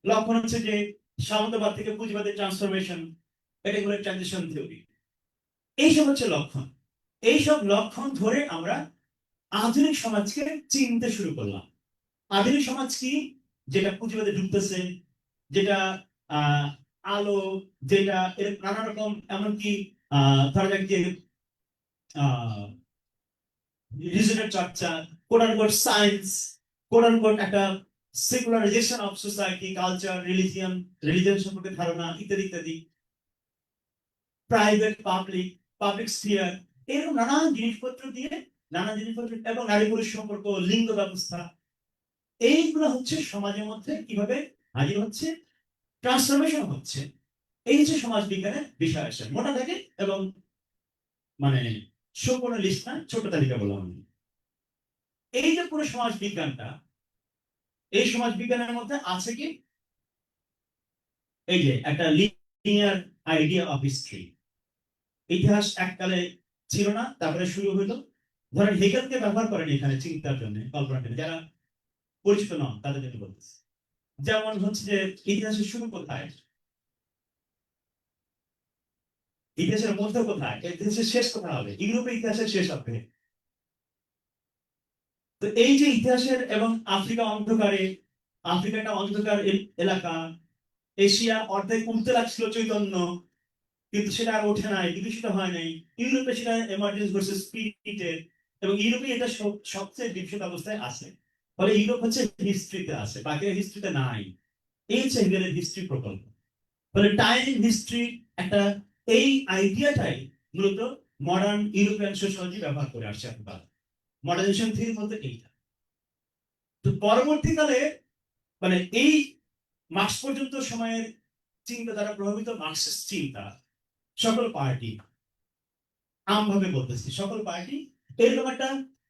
লক্ষণ হচ্ছে যে সামন্তবাদ থেকে পুঁজিবাদের ট্রান্সফরমেশন, এটা হলো ট্রানজিশন থিওরি। এইসব হচ্ছে লক্ষণ। এইসব লক্ষণ ধরে আমরা আধুনিক সমাজকে চিনতে শুরু করলাম। আধুনিক সমাজ কি? যেটা পুঁজিবাদে ঢুকতেছে, যেটা আলো, যেটা এর নানা রকম, এমনকি ধরা যাক যে রিজনের চর্চা, quote unquote science, quote unquote একটা secularisation of society, culture, religion সম্পর্কে ধারণা, ইত্যাদি ইত্যাদি, প্রাইভেট পাবলিক, পাবলিক স্ফিয়ার, এরকম নানান জিনিসপত্র দিয়ে, নানান জিনিসপত্র, এবং নারী পুরুষ সম্পর্ক, লিঙ্গ ব্যবস্থা, এইগুলো হচ্ছে সমাজের মধ্যে কিভাবে হাজির হচ্ছে, ট্রান্সফরমেশন হচ্ছে। এই হচ্ছে সমাজ বিজ্ঞানের বিষয় আসে মোটা থাকে, এবং মানে সম্পূর্ণ লিস্ট না, ছোট তালিকা বললাম আমি। এই যে পুরো সমাজ বিজ্ঞানটা, এই সমাজ বিজ্ঞানের মধ্যে আছে কি, এই যে একটা লিনিয়ার আইডিয়া অফ হিস্ট্রি। ইতিহাস এককালে ছিল না, তারপরে শুরু হইলো। ধরেন হেগেলকে ব্যবহার করেন এখানে চিন্তার জন্য, কল্পনার জন্য, যারা পরিচিত নন তাদের জন্য বলতেছে। যেমন হচ্ছে যে ইতিহাসের শুরু কোথায়, ইতিহাসের মধ্য কোথায়, ইতিহাসের শেষ কোথায় হবে? ইউরোপে ইতিহাসের শেষ হবে। তো এই যে ইতিহাসের, এবং আফ্রিকা অন্ধকারে, আফ্রিকা একটা অন্ধকার এলাকা, এশিয়া অর্ধেক উঠতে লাগছিল চৈতন্য, কিন্তু সেটা আর ওঠে নাই, বিকশিত হয় নাই। ইউরোপে সেটা এমার্জেন্স করছে স্পিরিটে, এবং ইউরোপে এটা সবচেয়ে বিকশিত অবস্থায় আছে। ফলে ইউরোপ হচ্ছে হিস্ট্রিতে আছে, বাকি হিস্ট্রিতে নাই। এই হচ্ছে হেগেলের হিস্ট্রি প্রকল্প। ফলে টাইম হিস্ট্রি একটা, এই আইডিয়াটাই মূলত মডার্ন ইউরোপিয়ান সোশিয়োলজি ব্যবহার করে আসছে এতকাল। মডার্নাইজেশন থিওরি বলতে এইটা। তো পরবর্তীকালে মানে এই মার্ক্স পর্যন্ত সময়ের চিন্তা দ্বারা প্রভাবিত মার্ক্সিস্ট চিন্তা, সকল পার্টি, আমভাবে বলতেছি সকল পার্টি এরকম একটা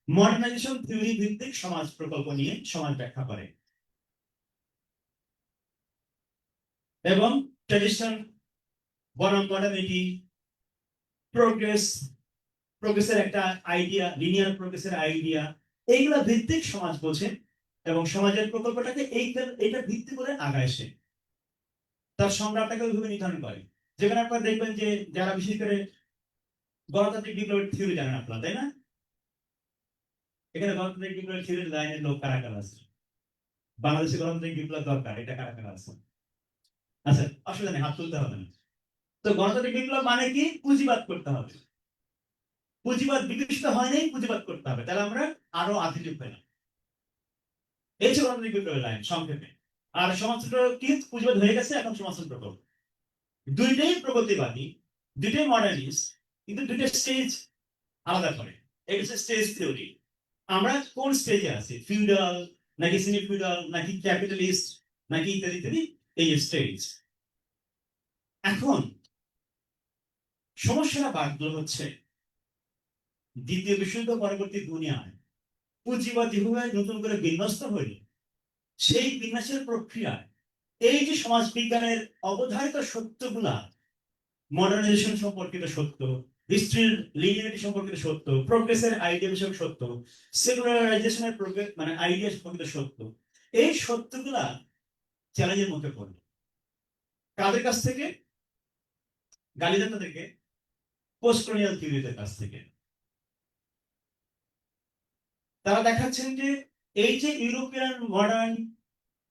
মডার্নাইজেশন থিওরি ভিত্তিক সমাজ প্রকল্প নিয়ে সমাজ ব্যাখ্যা করে এবং ট্র্যাডিশন বনাম মডার্নিটি, প্রোগ্রেস, প্রোগ্রেসের একটা আইডিয়া, লিনিয়ার প্রোগ্রেসের আইডিয়া, এইগুলা ভিত্তিক সমাজ বোঝে এবং সমাজের প্রকল্পটাকে এইটা ভিত্তি করে আগায় সে তার সংগ্রামটাকে ওইভাবে নির্ধারণ করে। যেখানে আপনারা দেখবেন যে যারা বিশেষ করে গণতান্ত্রিক বিপ্লবের থিওরি জানেন আপনারা, তাই না? এখানে গণতান্ত্রিক বিপ্লবের থিওরির লাইনের লোক কারা কারা আছে? বাংলাদেশে গণতান্ত্রিক বিপ্লব দরকার, এটা কারা কারা আছে? আচ্ছা, অসুবিধা নেই, হাত তুলতে হবে না। তো গণতান্ত্রিক বিপ্লব মানে কি? পুঁজিবাদ করতে হবে। পুঁজিবাদ বিকশিত হয়নি, পুঁজিবাদ করতে হবে, তাহলে আমরা আরো আধুনিক পেলাম। এই ছিল গণতান্ত্রিক বিপ্লবের লাইন সংক্ষেপে। আর সমাজতন্ত্র কি? পুঁজিবাদ হয়ে গেছে, এখন সমাজতন্ত্র করব। দুইটাই প্রগতিবাদী, দুইটাই মডার্নিস্ট, কিন্তু দুইটা স্টেজ আলাদা করে। এটা হচ্ছে স্টেজ থিওরি। আমরা কোন স্টেজে আছি? ফিউডাল নাকি সেমি ফিউডাল নাকি ক্যাপিটালিস্ট নাকি ইত্যাদি ইত্যাদি, এই স্টেজ। এখন সমস্যাটা বাড়লো হচ্ছে দ্বিতীয় বিশ্বযুদ্ধ পরবর্তী দুনিয়ায় পুঁজিবাদ যেভাবে নতুন করে বিন্যস্ত হইল, সেই বিন্যাসের প্রক্রিয়ায় এই যে সমাজ বিজ্ঞানের অবধারিত সত্যগুলা, মডার্নাইজেশন সম্পর্কিত সত্য, হিস্ট্রির লিনিয়ারিটি সম্পর্কিত সত্য, প্রোগ্রেসের আইডিয়া বিষয়ক সত্য, সেকুলারাইজেশনের মানে আইডিয়া সম্পর্কিত সত্য, এই সত্যগুলা চ্যালেঞ্জের মুখে পড়ল। কাদের কাছ থেকে? গালিদাতা থেকে, পোস্ট কলোনিয়াল থিওরিদের কাছ থেকে। তারা দেখাচ্ছেন যে এই যে ইউরোপিয়ান মডার্ন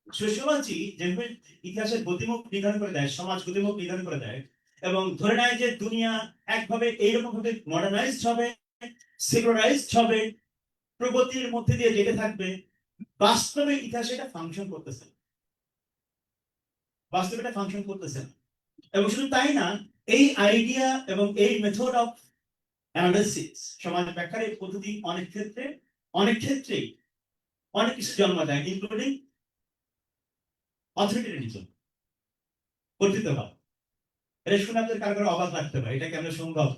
সোশিওলজি যেভাবে ইতিহাসের গতিমুখ নির্ধারণ করে দেয়, সমাজ গতিমুখ নির্ধারণ করে দেয় এবং ধরে নেয় যে দুনিয়া একভাবে এইরকম ভাবে মডার্নাইজড হবে, সেকুলারাইজড হবে, প্রগতির মধ্যে দিয়ে যেতে থাকবে, বাস্তবে ইতিহাসে এটা ফাংশন করতেছে, বাস্তবে এটা ফাংশন করতেছে না। এবং শুধু তাই না, এই আইডিয়া এবং এই মেথড অফ অ্যানালিসিস, সমাজ ব্যাখ্যার এই পদ্ধতি অনেক ক্ষেত্রেই অনেক কিছু জন্ম দেয়, ইনক্লুডিং অথরিটেরিয়ানিজম, কর্তৃত্ববাদ। এটা শুনে আপনাদের কারো কারো অবাক লাগতে পারে, এটা কেন সম্ভব?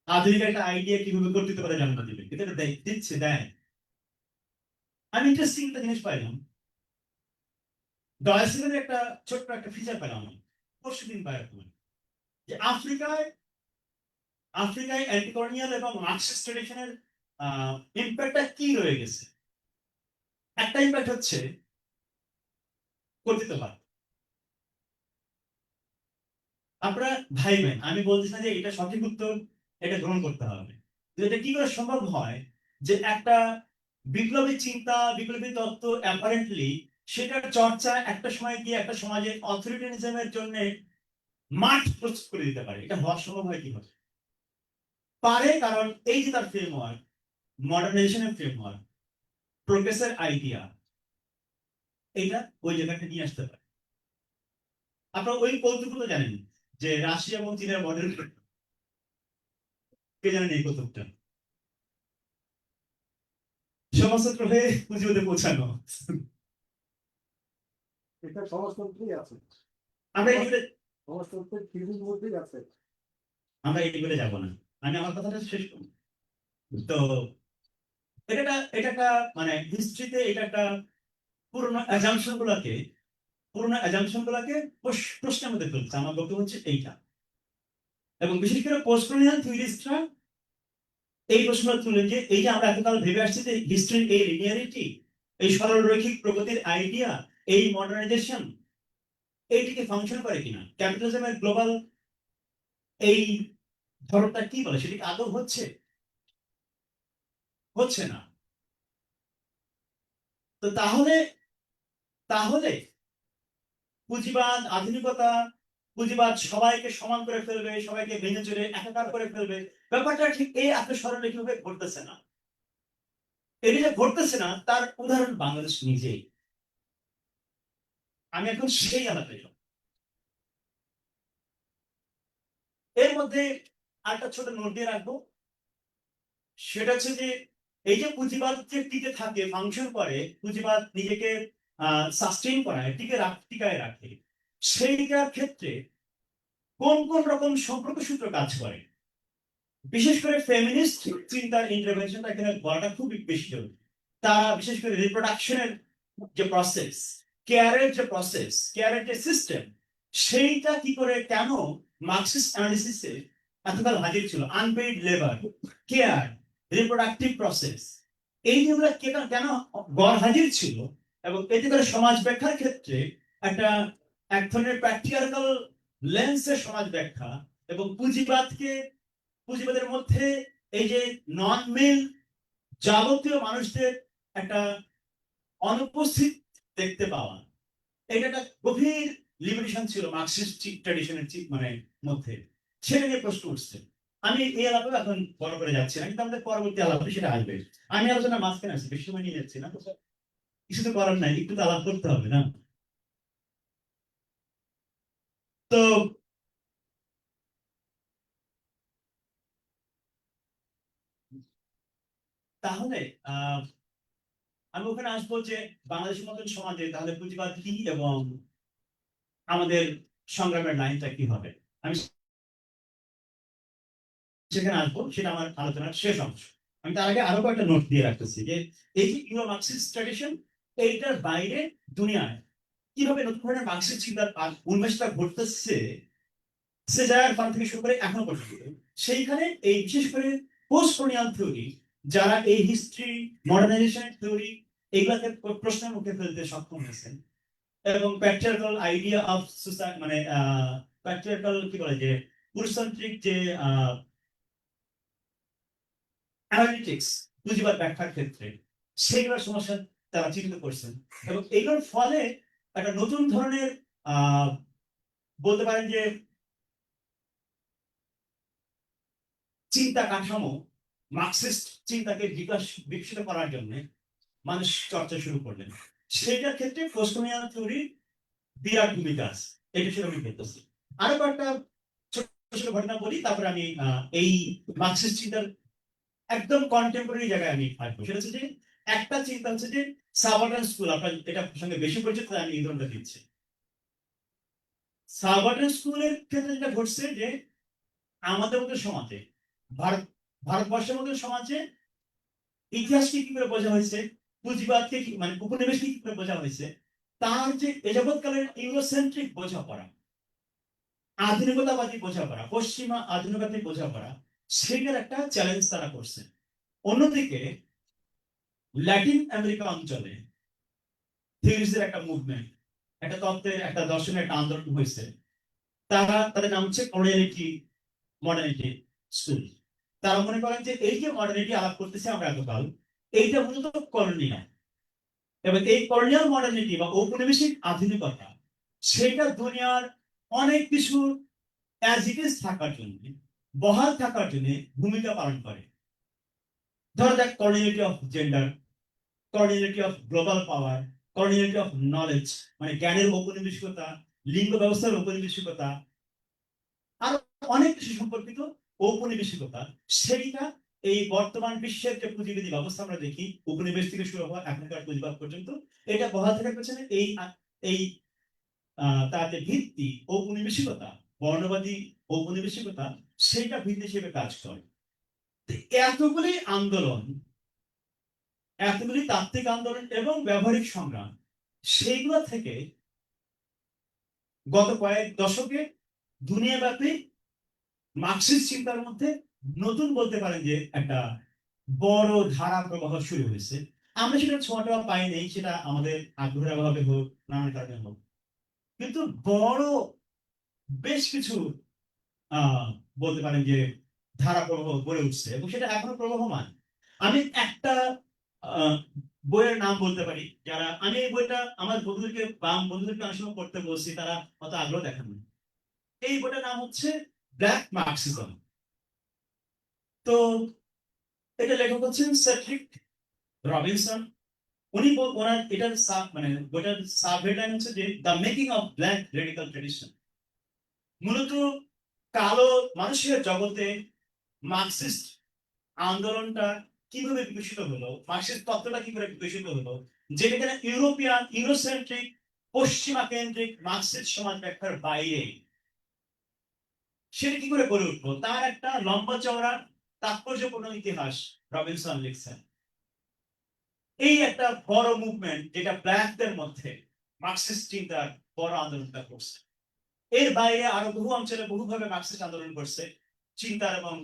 আধুনিক একটা আইডিয়া কিভাবে কর্তৃত্ববাদে জন্ম দিবে? কিন্তু এটা দিচ্ছে, দেয়। আমি ইন্টারেস্টিং একটা জিনিস পাইলাম, ডয়েসেলের একটা ছোট্ট একটা ফিচার পেলাম আমি পরশুদিন পাইলাম, যে আফ্রিকায় অ্যান্টিকলোনিয়াল এবং মার্কসিস্ট ট্রেডিশনের ইম্প্যাক্টটা কি রয়ে গেছে। একটা ইম্প্যাক্ট হচ্ছে কর্তৃত্ববাদ। আপনারা ভাইবেন, আমি বলছি না যে এটা সঠিক উত্তর, এটা গ্রহণ করতে হবে। এটা কি করে সম্ভব হয় যে একটা বিপ্লবী চিন্তা, বিপ্লবী তত্ত্ব অ্যাপারেন্টলি সেটার চর্চা একটা সময় গিয়ে একটা সমাজে অথরিটেরিজমের জন্য মাঠ প্রস্তুত করে দিতে পারে? এটা হওয়া সম্ভব হয় কিভাবে? পারে, কারণ এই যে তার ফ্রেমওয়ার্ক, মডার্নাইজেশনের ফ্রেমওয়ার্ক, প্রোগ্রেসের আইডিয়া, এটা ওই জায়গাটা নিয়ে আসতে পারে। আপনারা ওই কৌতুকগুলো জানেন যে রাশিয়া এবং চীনের মডেল, কে জানেন এই কৌতুকটা? সমাজতন্ত্র হয়ে পুঁজিবাদে পৌঁছানো। এটা সমাজতন্ত্রেই আছে, আমরা এইগুলো সমাজতন্ত্রের থিওরির মধ্যেই আছে। যাবো না, আমি আমার কথাটা শেষ করব। তো এটা একটা মানে হিস্ট্রিতে এটা একটা পুরোনো অ্যাজাম্পশন গুলাকে প্রশ্নের মধ্যে ফেলছে। আমার বক্তব্য হচ্ছে এইটা। এবং বিশেষ করে পোস্ট কলোনিয়াল থিওরিস্টরা এই প্রশ্ন তুলে যে এই যে আমরা এতকাল ভেবে আসছি যে হিস্ট্রির এই লিনিয়ারিটি, এই সরল রৈখিক প্রগতির আইডিয়া, এই মডার্নাইজেশন, এইটিকে ফাংশন করে কিনা, ক্যাপিটালিজমের গ্লোবাল এই ধরনটা কি বলে সেটি আদৌ হচ্ছে না। তো তাহলে তাহলে পুঁজিবাদ, আধুনিকতা, পুঁজিবাদ সবাইকে সমান করে ফেলবে, সবাইকে ভেঙে চড়ে একাকার করে ফেলবে, ব্যাপারটা ঠিক এই আত্মস্মরণে কিভাবে ঘটতেছে না? এটি যে ঘটতেছে না তার উদাহরণ বাংলাদেশ নিজেই। আমি এখন সেই আলাপে যাব। এর মধ্যে আর একটা ছোট নোট দিয়ে রাখবো, সেটা হচ্ছে যে এই যে পুঁজিবাদ যে টিকে থাকে, ফাংশন করে, পুঁজিবাদ নিজেকে সাস্টেইন করায়, টিকায় রাখে, সেইটার ক্ষেত্রে কোন কোন রকম সম্পর্ক সূত্র কাজ করে। বিশেষ করে ফেমিনিস্ট চিন্তার ইন্টারভেনশনটা এখানে বলাটা খুব বেশি জরুরি। তারা বিশেষ করে রিপ্রোডাকশনের যে প্রসেস, কেয়ারের যে প্রসেস, কেয়ারের যে সিস্টেম, সেইটা কি করে কেন মার্কসিস্ট অ্যানালিসিসে এতকাল হাজির ছিল। Unpaid labour, care, reproductive process, এই যেগুলো কেন গড় হাজির ছিল, এবং এতে করে সমাজ ব্যাখ্যার ক্ষেত্রে একটা এক ধরনের প্র্যাকটিক্যাল লেন্সের সমাজ ব্যাখ্যা, এবং পুঁজিবাদের মধ্যে এই যে নন মেল যাবতীয় মানুষদের একটা অনুপস্থিত দেখতে পাওয়া, এটা একটা গভীর লিমিটেশন ছিল মার্কসিস্ট ট্র্যাডিশনের মানে মধ্যে। সেটা নিয়ে প্রশ্ন উঠছে। আমি এই আলাপে এখন বড় করে যাচ্ছি না, কিন্তু আমাদের পরবর্তী আলাপে সেটা আসবে। আমি আলোচনা মাঝখানে আছি, বেশি সময় নিয়ে যাচ্ছি না, কিছু তো করার নাই, একটু তো আলাপ করতে হবে না। তো তাহলে আমি ওখানে আসবো যে বাংলাদেশের মতন সমাজে তাহলে পুঁজিবাদ কি এবং আমাদের সংগ্রামের লাইনটা কি হবে, আমি সেখানে আসবো। সেটা আমার আলোচনার শেষ অংশ। আমি তার আগে আরো কয়েকটা নোট দিয়ে রাখতেছি যে এই যে ইউরো মার্কসিস্ট ট্র্যাডিশন, এইটার বাইরে দুনিয়ায় কিভাবে নতুন ধরনের মার্কসিস্ট চিন্তার উন্মেষটা ঘটতেছে, সে জায়গার পর থেকে শুরু করে এখনো পর্যন্ত, সেইখানে এই বিশেষ করে পোস্ট কলোনিয়াল থিওরি, যারা এই হিস্ট্রি মডার্নাইজেশন থিওরি এইগুলাকে প্রশ্নের মুখে ফেলতে সক্ষম হয়েছেন, এবং প্যাট্রিয়ার্কাল আইডিয়া অফ সোসাইটি, মানে প্যাট্রিয়ার্কাল কি বলে যে পুরুষতান্ত্রিক যে অ্যানালিটিক্স, পুঁজিবাদ ব্যাখ্যার ক্ষেত্রে সেইগুলোর সমস্যা তারা চিহ্নিত করছেন, এবং এইগুলোর ফলে একটা নতুন ধরনের বলতে পারেন যে চিন্তা কাঠামো, মার্কসিস্ট চিন্তাকে বিকশিত করার জন্য মানুষ চর্চা শুরু করলেন। সেইটার ক্ষেত্রে পোস্টকলোনিয়াল থিওরি বিরাট ভূমিকা আছে, এটা সেটা আমি বলতেছি। আরো কয়েকটা ছোট ছোট ঘটনা বলি, তারপরে আমি এই মার্কসিস্ট চিন্তার একদম কন্টেম্পোরারি জায়গায় আমি আসবো। সেটা হচ্ছে যে একটা চিন্তা হচ্ছে যে সাবার্টান স্কুল, আপনার এটা সঙ্গে বেশি পরিচিত, আমি এই ধরনটা দিচ্ছি। সাবার্টান স্কুলের ক্ষেত্রে যেটা ঘটছে যে আমাদের মধ্যে সমাজে, ভারতবর্ষের মধ্যে সমাজে ইতিহাসকে কি করে বোঝা হয়েছে, পুঁজিবাদকে মানে উপনিবেশকে কি করে বোঝা হয়েছে, তার যে এযাবৎকালের ইউরোসেন্ট্রিক বোঝাপড়া, আধুনিকতাবাদী বোঝাপড়া, পশ্চিমা আধুনিকতাবাদী বোঝাপড়া, সেটার একটা চ্যালেঞ্জ তারা করছে। অন্যদিকে ল্যাটিন আমেরিকা অঞ্চলে থিওরিজের একটা মুভমেন্ট, একটা তত্ত্বের, একটা দর্শনের একটা আন্দোলন হয়েছে। তাদের নাম হচ্ছে কলোনিয়ালিটি মডার্নিটি স্কুল। তারা মনে করেন যে এই যে মডার্নিটি আলাপ করতেছি আমরা এতকাল, এইটা মূলত কলোনিয়াল, এবং এই কলোনিয়াল মডার্নিটি বা ঔপনিবেশিক আধুনিকতা, সেটা দুনিয়ার অনেক কিছু অ্যাজ ইট ইজ থাকার জন্য, বহাল থাকার জন্য ভূমিকা পালন করে। ধরা যাক coloniality of gender, coloniality of global power, coloniality of knowledge, মানে জ্ঞানের ঔপনিবেশিকতা, লিঙ্গ ব্যবস্থার ঔপনিবেশিকতা, আর অনেক কিছু সম্পর্কিত ঔপনিবেশিকতা, সেইটা এই বর্তমান বিশ্বের যে পুঁজিবাদী ব্যবস্থা আমরা দেখি, উপনিবেশ থেকে শুরু হওয়া এখনকার পুঁজিবাদ পর্যন্ত, এটা বহাল থাকার পেছনে এই তার যে ভিত্তি ঔপনিবেশিকতা, বর্ণবাদী ঔপনিবেশিকতা, সেইটা ভিত্তি হিসেবে কাজ করে। এতগুলি আন্দোলন, এতগুলি তাত্ত্বিক আন্দোলন এবং ব্যবহারিক সংগ্রাম, সেইগুলো থেকে গত কয়েক দশকে দুনিয়াব্যাপী মার্কসিস্ট চিন্তার মধ্যে নতুন বলতে পারেন যে একটা বড় ধারা প্রবাহ শুরু হয়েছে। আমরা সেটা ছোঁয়াটা পাই নেই, সেটা আমাদের আগ্রহের অভাবে হোক, নানান কারণে হোক, কিন্তু বড় বেশ কিছু বলতে পারেন যে ধারা প্রবাহ গড়ে উঠছে, এবং সেটা এখনো প্রবাহমান। আমি একটা বইয়ের নাম বলতে পারি, যারা আমি এই বইটা আমার বন্ধুদেরকে বাম বন্ধুদেরকে অনেক সময় পড়তে বলছি, তারা অত আগ্রহ দেখান না। এই বইটার নাম হচ্ছে ব্ল্যাক মার্কসিজম। তো এটা লেখক হচ্ছেন সেড্রিক রবিনসন। উনি ওনার এটার মানে বইটার সাব হেডলাইন হচ্ছে যে the making of black radical tradition. মূলত কালো মানুষের জগতে মার্কসিস্ট আন্দোলনটা কিভাবে বিকশিত হলো, মার্কসিস্ট তত্ত্বটা কি করে বিকশিত হলো, যেখানে ইউরোপিয়ান ইউরোসেন্ট্রিক পশ্চিমা কেন্দ্রিক মার্কসিস্ট সমাজ ব্যাখ্যার বাইরে সেটা কি করে গড়ে উঠলো, তার একটা লম্বা চওড়া তাৎপর্যপূর্ণ ইতিহাস রবিনসন লিখছেন। এই একটা বড় মুভমেন্ট যেটা ব্ল্যাকদের মধ্যে মার্কসিস্ট চিন্তার বড় আন্দোলনটা করছে। এর বাইরে আরো বহু অঞ্চলে বহুভাবে মার্কসিস্ট আন্দোলন করছে চিন্তার এবং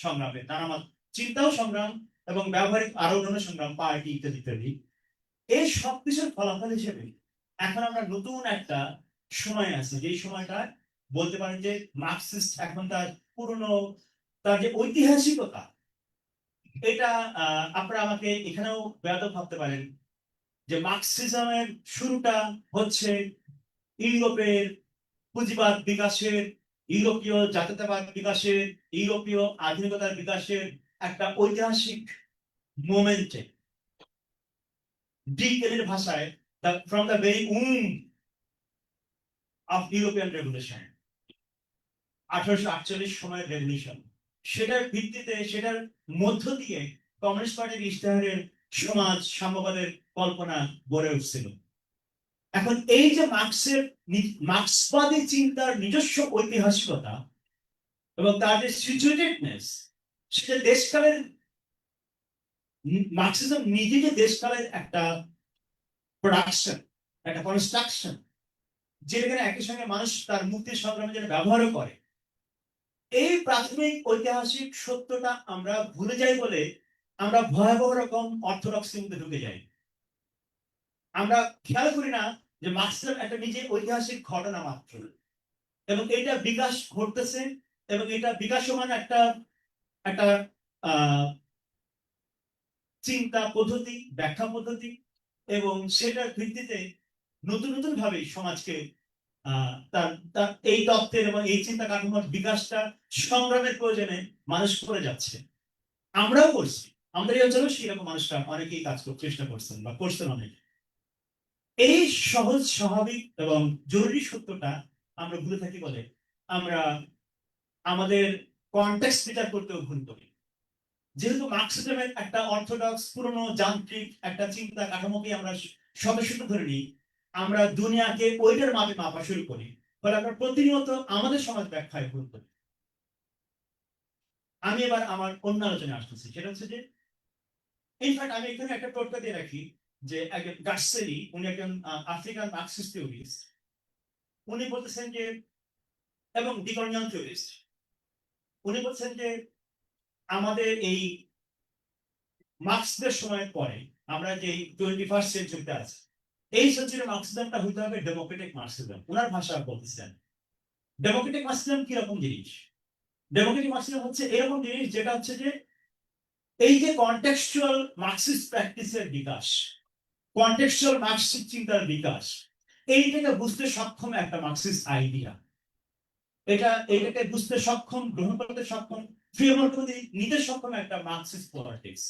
সংগ্রামে, নানা চিন্তাও সংগ্রাম এবং ব্যবহারিক আরো অন্যান্য সংগ্রাম, পার্টি ইত্যাদি ইত্যাদি। এই সবকিছুর ফলাফল হিসেবে এখন আমরা নতুন একটা সময় আছে, যে সময়টা বলতে পারেন যে মার্কসিস্ট এখন তার পুরনো, তার যে ঐতিহাসিকতা, এটা আপনারা আমাকে এখানেও বেয়াদব ভাবতে পারেন যে মার্কসিজমের শুরুটা হচ্ছে ইউরোপের পুঁজিবাদ বিকাশের, ইউরোপীয় জাতীয়তাবাদ বিকাশের, ইউরোপীয় আধুনিকতার বিকাশের একটা ঐতিহাসিক মোমেন্টে। ডি কেলির ভাষায় from the very um of European revolution, 1848 সময়ের রেভলিউশন, সেটার ভিত্তিতে, সেটার মধ্য দিয়ে কমিউনিস্ট পার্টির ইশতেহারের সমাজ সাম্যবাদের কল্পনা গড়ে উঠছিল। এখন এই যে মার্ক্সবাদী চিন্তার নিজস্ব ঐতিহাসিকতা এবং তার যে সিচুয়েটেডনেস, সেটা দেশকালের, মার্ক্সিজম নিজে যে দেশকালের একটা প্রোডাকশন, একটা কনস্ট্রাকশন, যেখানে একই সঙ্গে মানুষ তার মুক্তির সংগ্রামে যেটা ব্যবহারও করে, এই প্রাথমিক ঐতিহাসিক সত্যটা আমরা ভুলে যাই বলে আমরা ভয়াবহ রকম অর্থোডক্সির মধ্যে ঢুকে যাই। আমরা খেয়াল করি না যে মার্ক্সিজম একটা নিজে ঐতিহাসিক ঘটনা মাত্র, এবং এটা বিকাশ ঘটতেছে, এবং এটা বিকাশমান একটা একটা চিন্তা পদ্ধতি, ব্যাখ্যা পদ্ধতি, এবং সেটার ভিত্তিতে নতুন নতুন ভাবে সমাজকে তার তার এই তত্ত্বের এবং এই চিন্তা কাঠামোর বিকাশটা সংগ্রামের প্রয়োজনে মানুষ করে যাচ্ছে। আমরাও করছি, আমাদের এই অঞ্চলেও সেরকম মানুষরা অনেকেই কাজ করতে চেষ্টা করছেন বা করছেন অনেকে। এই সহজ স্বাভাবিক এবং জরুরি সত্যটা আমরা ভুলে থাকি বলে আমরা আমাদের কনটেক্সট বিচার করতেও ভুল করি। যেহেতু মার্ক্সিজমের একটা অর্থোডক্স পুরনো যান্ত্রিক একটা চিন্তা কাঠামোকে আমরা সদস্যতা ধরে নিই, আমরা দুনিয়াকে ওইটার মাপে মাপা শুরু করি, ফলে আমরা প্রতিনিয়ত আমাদের সমাজ ব্যাখ্যায় ভুল করি। আমি এবার আমার অন্য আলোচনায় আসতেছি, সেটা হচ্ছে যে ইনফ্যাক্ট আমি এখানে একটা টোটকা দিয়ে রাখি যে একজন গার্সেলি, উনি একজন আফ্রিকান মার্ক্সিস্ট থিওরিস্ট, উনি বলতেছেন যে, এবং ডিকলনিয়াল থিওরিস্ট, উনি বলছেন যে আমাদের এই মার্ক্সদের সময়ের পরে আমরা যে 21st সেঞ্চুরিতে আছি, এই সেঞ্চুরি মার্ক্সিজমটা হইতে হবে ডেমোক্রেটিক মার্ক্সিজম। ওনার ভাষা বলতেছেন ডেমোক্রেটিক মার্ক্সিজম কিরকম জিনিস? ডেমোক্রেটিক মার্ক্সিজম হচ্ছে এরকম জিনিস যেটা হচ্ছে যে এই যে কনটেক্সচুয়াল মার্ক্সিস্ট প্র্যাকটিসের বিকাশ, কনটেক্সচুয়াল মার্ক্সিস্ট চিন্তার বিকাশ, এইটাকে বুঝতে সক্ষম একটা মার্ক্সিস্ট আইডিয়া, এটাকে বুঝতে সক্ষম, গ্রহণ করতে সক্ষম, ফ্রেমওয়ার্ক করতে নিতে সক্ষম একটা মার্ক্সিস্ট পলিটিক্স,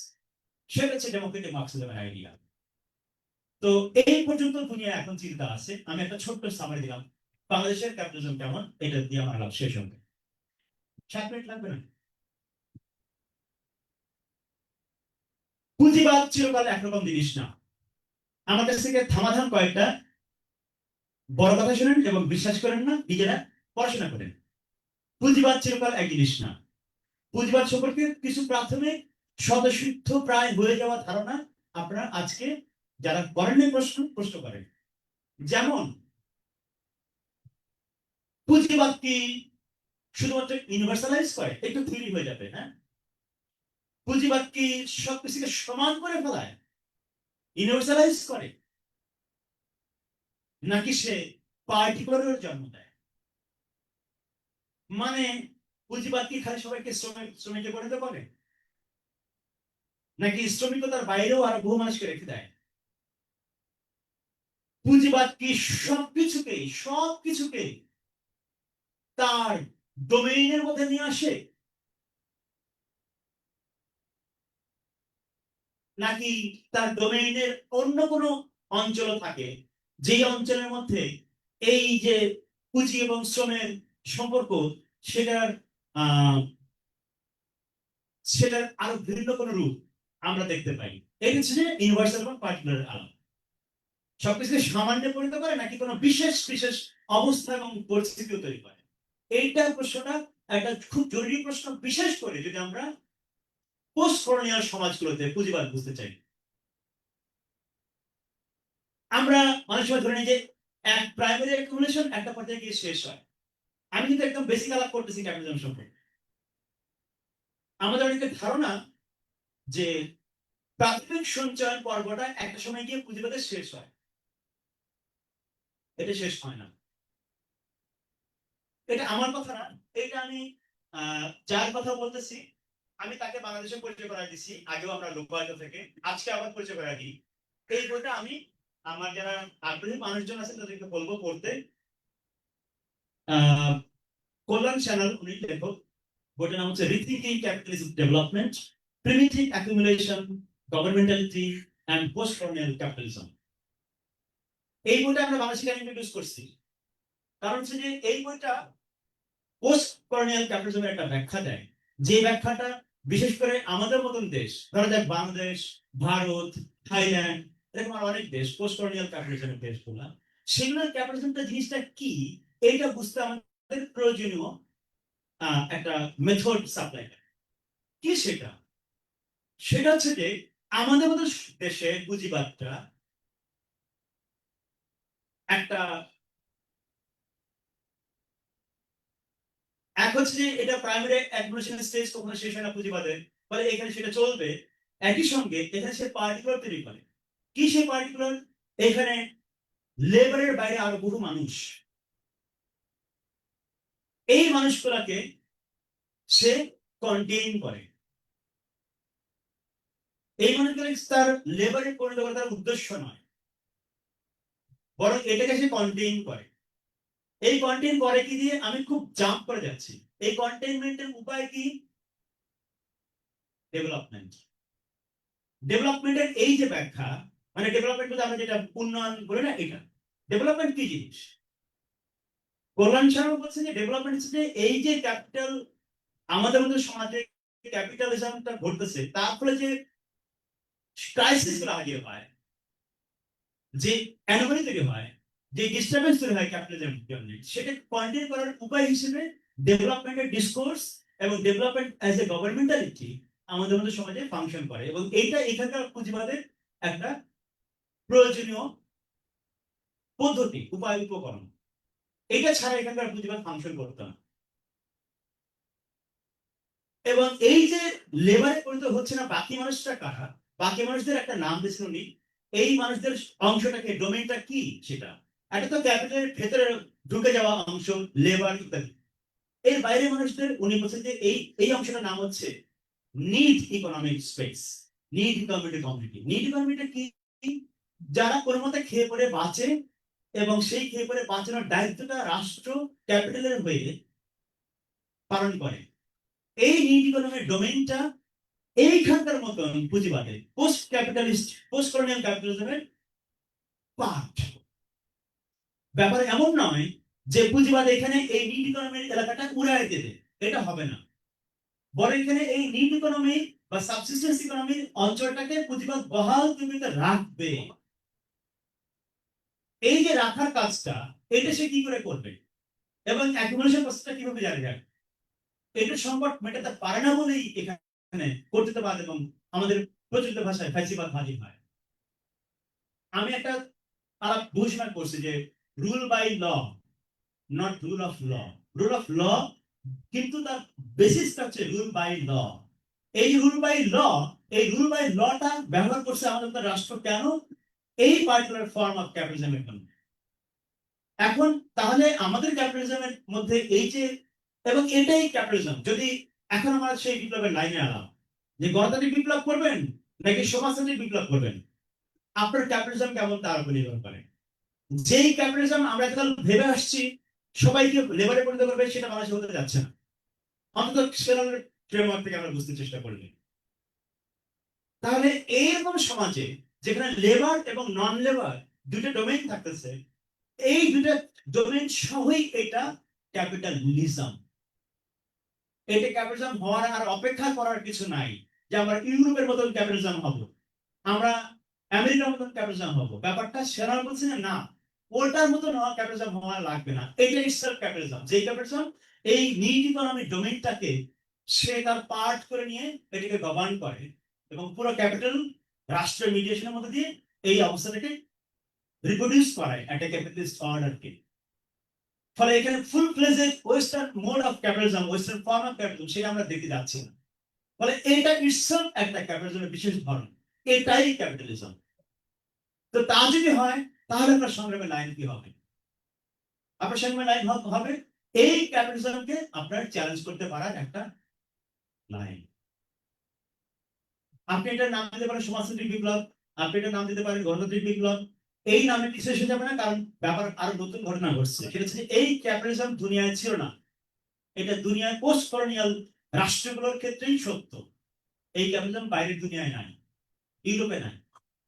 সেটা হচ্ছে ডেমোক্রেটিক মার্ক্সিজমের আইডিয়া। তো এই পর্যন্ত দুনিয়া এখন চিন্তা আছে। আমি একটা ছোট্ট সামারি দিলাম বাংলাদেশের ক্যাপিটালিজম কেমন, এটা দিয়ে আমার আলাপ শেষ হবে। 7 মিনিট লাগবে না। পুঁজিবাদ চিরকাল একরকম জিনিস না। আমার কাছ থেকে থামাথাম কয়েকটা বড় কথা শুনেন এবং বিশ্বাস করেন না, নিজেরা পড়াশোনা করেন। পুঁজিবাদ চিরকাল এক জিনিস না। পুঁজিবাদ সম্পর্কে কিছু প্রাথমিক স্বতঃসিদ্ধ প্রায় হয়ে যাওয়া ধারণা আপনারা আজকে যারা করেননি প্রশ্ন করেন। যেমন পুঁজিবাদ কি শুধুমাত্র ইউনিভার্সালাইজ করে? একটু থিওরি হয়ে যাবে, হ্যাঁ। পুঁজিবাদ কি সবকিছুকে সমান করে ফেলায়, ইউনিভার্সালাইজ করে, নাকি সে পার্টিকুলারের জন্ম দেয়? মানে পুঁজিবাদ কি খালি সবাইকে শ্রমিকে পরিণত করে, নাকি শ্রমিকতার বাইরেও আরো বহু মানুষকে রেখে দেয়? পুঁজিবাদ কি সবকিছুকে তার ডোমেইনের মধ্যে নিয়ে আসে, নাকি তার ডোমেইনের অন্য কোনো অঞ্চল থাকে যেই অঞ্চলের মধ্যে এই যে পুঁজি এবং শ্রমের সম্পর্ক, সেটার সেটার আরো ভিন্ন কোনো রূপ আমরা দেখতে পাই। এই হচ্ছে যে ইউনিভার্সাল এবং পার্টিকুলার আলাপ। সবকিছুকে সামান্যে পরিণত করে নাকি কোনো বিশেষ বিশেষ অবস্থা এবং পরিস্থিতিও তৈরি করে, এইটা প্রশ্নটা একটা খুব জরুরি প্রশ্ন, বিশেষ করে যদি আমরা পোস্ট কলোনিয়াল সমাজগুলোতে পুঁজিবাদ বুঝতে চাই। আমরা অনেক সময় ধরে নিই যে এক প্রাইমারি অ্যাকুমুলেশন একটা পর্যায়ে গিয়ে শেষ হয়। আমি কিন্তু একদম বেসিক আলাপ করতেছি ক্যাপিটালিজম সম্পর্কে। আমাদের অনেকের ধারণা যে প্রাথমিক সঞ্চয়ন পর্বটা একটা সময় গিয়ে পুঁজিবাদে শেষ হয়। এটা শেষ হয় না। এটা আমার কথা না, এটা আমি যার কথা বলতেছি আমি তাকে বাংলাদেশে পরিচয় করাই দিচ্ছি। আগেও আমরা লোকবাহিত থেকে, আজকে আবার পরিচয় করাই দিই। এই বইটা আমি আমার যারা আগ্রহী মানুষজন আছে তাদেরকে বলবো পড়তে। কল্যাণ চ্যানেল উনি লেখক। বইটার নাম হচ্ছে rethinking capitalism development, primitive accumulation, governmentality and post colonial capitalism. এই বইটা আমরা বাংলাদেশে ইন্ট্রোডিউস করছি কারণ হচ্ছে যে এই বইটা পোস্ট কলোনিয়াল ক্যাপিটালিজমের একটা ব্যাখ্যা দেয়, যে ব্যাখ্যাটা বিশেষ করে আমাদের মতন দেশ, ধরা যাক বাংলাদেশ, ভারত, থাইল্যান্ড, এরকম আর অনেক দেশ পোস্ট কলোনিয়াল ক্যাপিটালিজমের দেশগুলো, সেগুলোর ক্যাপিটালিজমটা জিনিসটা কি এইটা বুঝতে আমাদের প্রয়োজনীয় একটা মেথড সাপ্লাই। কি সেটা? সেটা হচ্ছে যে আমাদের মতো দেশে পুঁজিবাদটা একটা এক হচ্ছে যে এটা প্রাইমারি অ্যাকুমুলেশন স্টেজ, কখনো শেষ হয় না পুঁজিবাদের, ফলে এখানে সেটা চলবে। একই সঙ্গে এখানে সে পার্টিকুলার তৈরি করে। কি সেই পার্টিকুলার? এখানে লেবারের বাইরে আরো বহু মানুষ, এই মানুষগুলাকে সে কন্টেইন করে। এই মানুষগুলো তার লেবারে পরিণত করা তার উদ্দেশ্য নয়, বরং এটাকে সে কন্টেইন করে। এই কন্টেইন করে কি দিয়ে? আমি খুব জাম্প করে যাচ্ছি। এই কন্টেইনমেন্টের উপায় কি? ডেভেলপমেন্ট। ডেভেলপমেন্টের এই যে ব্যাখ্যা, মানে ডেভেলপমেন্ট বলতে আমরা যেটা উন্নয়ন বলি না, এটা ডেভেলপমেন্ট কি জিনিস? কল্যাণ শর্মা বলছেন যে ডেভেলপমেন্ট হচ্ছে যে এই যে ক্যাপিটাল, আমাদের মধ্যে সমাজে ক্যাপিটালিজমটা ঘটতেছে, তার ফলে যে ক্রাইসিস গুলো হারিয়ে হয়, যে অ্যানোমালি তৈরি হয়, যে ডিস্টারবেন্স তৈরি হয় ক্যাপিটালিজমের জন্য, সেটা কন্টেইন করার উপায় হিসেবে ডেভেলপমেন্টের ডিসকোর্স এবং ডেভেলপমেন্ট অ্যাজ এ গভর্নমেন্টালিটি আমাদের মধ্যে সমাজে ফাংশন করে। এবং এইটা এখানকার পুঁজিবাদের একটা প্রয়োজনীয় পদ্ধতি, উপায়, উপকরণ। এটা ছাড়া এখানকার পুঁজিবাদ ফাংশন করতো না। এবং এই যে লেবারে পরিণত হচ্ছে না, বাকি মানুষরা কারা? বাকি মানুষদের একটা নাম দিয়েছেন উনি। এই মানুষদের অংশটাকে, ডোমেইনটা কি সেটা? একটা তো ক্যাপিটালের ভেতরে ঢুকে যাওয়া অংশ, লেবার ইত্যাদি। এর বাইরে মানুষদের উনি বলছেন যে এই এই অংশটার নাম হচ্ছে need economic space, need economic community. Need ইকোনমিটা কি? যারা কোনো মতে খেয়ে পরে বাঁচে, এবং সেই খেয়ে পরে বাঁচানোর দায়িত্বটা রাষ্ট্র ক্যাপিটালের হয়ে পালন করে। এই নিড ইকোনমিক ডোমেইনটা এইখানকার মতন পুঁজিবাদে পোস্ট ক্যাপিটালিস্ট, পোস্ট কলোনিয়াল ক্যাপিটালিজমের পার্ট। ব্যাপার এমন নয় যে পুঁজিবাদ এখানে এই নিড ইকোনমির এলাকাটা উড়ায় দেবে, এটা হবে না। বরং এখানে এই নিড ইকোনমি বা সাবসিস্টেন্স ইকোনমির অঞ্চলটাকে পুঁজিবাদ বহাল জমিতে রাখবে। এই যে রাখার কাজটা, এটা সে কি করে করবে এবং অ্যাকুমুলেশন প্রসেসটা কিভাবে জারি রাখবে, এটা সংকট মেটাতে পারে না বলেই এখানে কর্তৃত্ববাদ এবং আমাদের প্রচলিত ভাষায় ফ্যাসিবাদ হাজির হয়। আমি একটা আলাপ ঘোষণা করছি যে rule by law, not rule of law. Rule of law, কিন্তু তার বেসিসটা হচ্ছে রুল বাই ল। এই রুল বাই ল, এই রুল বাই লটা ব্যবহার করছে আমাদের রাষ্ট্র কেন? এই পার্টিকুলার ফর্ম অফ ক্যাপিটালিজমের জন্য। এখন তাহলে আমাদের ক্যাপিটালিজমের মধ্যে এই যে, এবং এটাই ক্যাপিটালিজম। যদি এখন আমরা সেই বিপ্লবের লাইনে আলাম যে গণতান্ত্রিক বিপ্লব করবেন নাকি সমাজতান্ত্রিক বিপ্লব করবেন, আপনার ক্যাপিটালিজম কেমন তার উপর নির্ভর করে। যেই ক্যাপিটালিজম আমরা এতকাল ভেবে আসছি সবাইকে লেবারে পরিণত করবে, সেটা বাংলাদেশে হতে যাচ্ছে না, অন্তত সেরকম ফ্রেমওয়ার্ক থেকে আমরা বুঝতে চেষ্টা করলে। তাহলে এইরকম সমাজে যেখানে লেবার এবং নন লেবার দুটো ডোমেইন থাকতেছে, এই দুটো ডোমেইন সহই এটা ক্যাপিটালিজম। এটা ক্যাপিটালিজম হওয়ার আর অপেক্ষা করার কিছু নাই যে আমরা ইউরোপের মতন ক্যাপিটালিজম হব, আমরা আমেরিকার মতন ক্যাপিটালিজম হব। ব্যাপারটা সেরা বলছে না, ওটার মতন হওয়া ক্যাপিটালিজম হওয়া লাগবে না। এটা ইটসেলফ ক্যাপিটালিজম, যে ক্যাপিটালিজম এই নিড ইকোনমিক ডোমেইনটাকে সে তার পার্ট করে নিয়ে এটাকে গভর্ন করে এবং পুরো ক্যাপিটাল রাষ্ট্রের মিডিয়েশনের মধ্যে দিয়ে এই অবস্থাটাকে রিপ্রোডিউস করায় একটা ক্যাপিটালিস্ট অর্ডারকে। ফলে এখানে full fledged western mode of capitalism, western form of capitalism সেটা আমরা দেখতে যাচ্ছি না। ফলে এটা ইটসেলফ একটা ক্যাপিটালিজমের বিশেষ ধরন, এটাই ক্যাপিটালিজম। তো তা যদি হয় তাহলে আপনার সংগ্রামের লাইন কি হবে? আপনার সংগ্রামের লাইন হবে এই ক্যাপিটালিজমকে আপনার চ্যালেঞ্জ করতে পারার একটা লাইন। আপনি এটার নাম দিতে পারেন সমাজতান্ত্রিক বিপ্লব, আপনি এটার নাম দিতে পারেন গণতান্ত্রিক বিপ্লব। এই নামে কিছু এসে যাবে না, কারণ ব্যাপার আরো নতুন ঘটনা ঘটছে। সেটা হচ্ছে এই ক্যাপিটালিজম দুনিয়ায় ছিল না, এটা দুনিয়ায় পোস্ট কলোনিয়াল রাষ্ট্রগুলোর ক্ষেত্রেই সত্য। এই ক্যাপিটালিজম বাইরের দুনিয়ায় নাই, ইউরোপে নাই।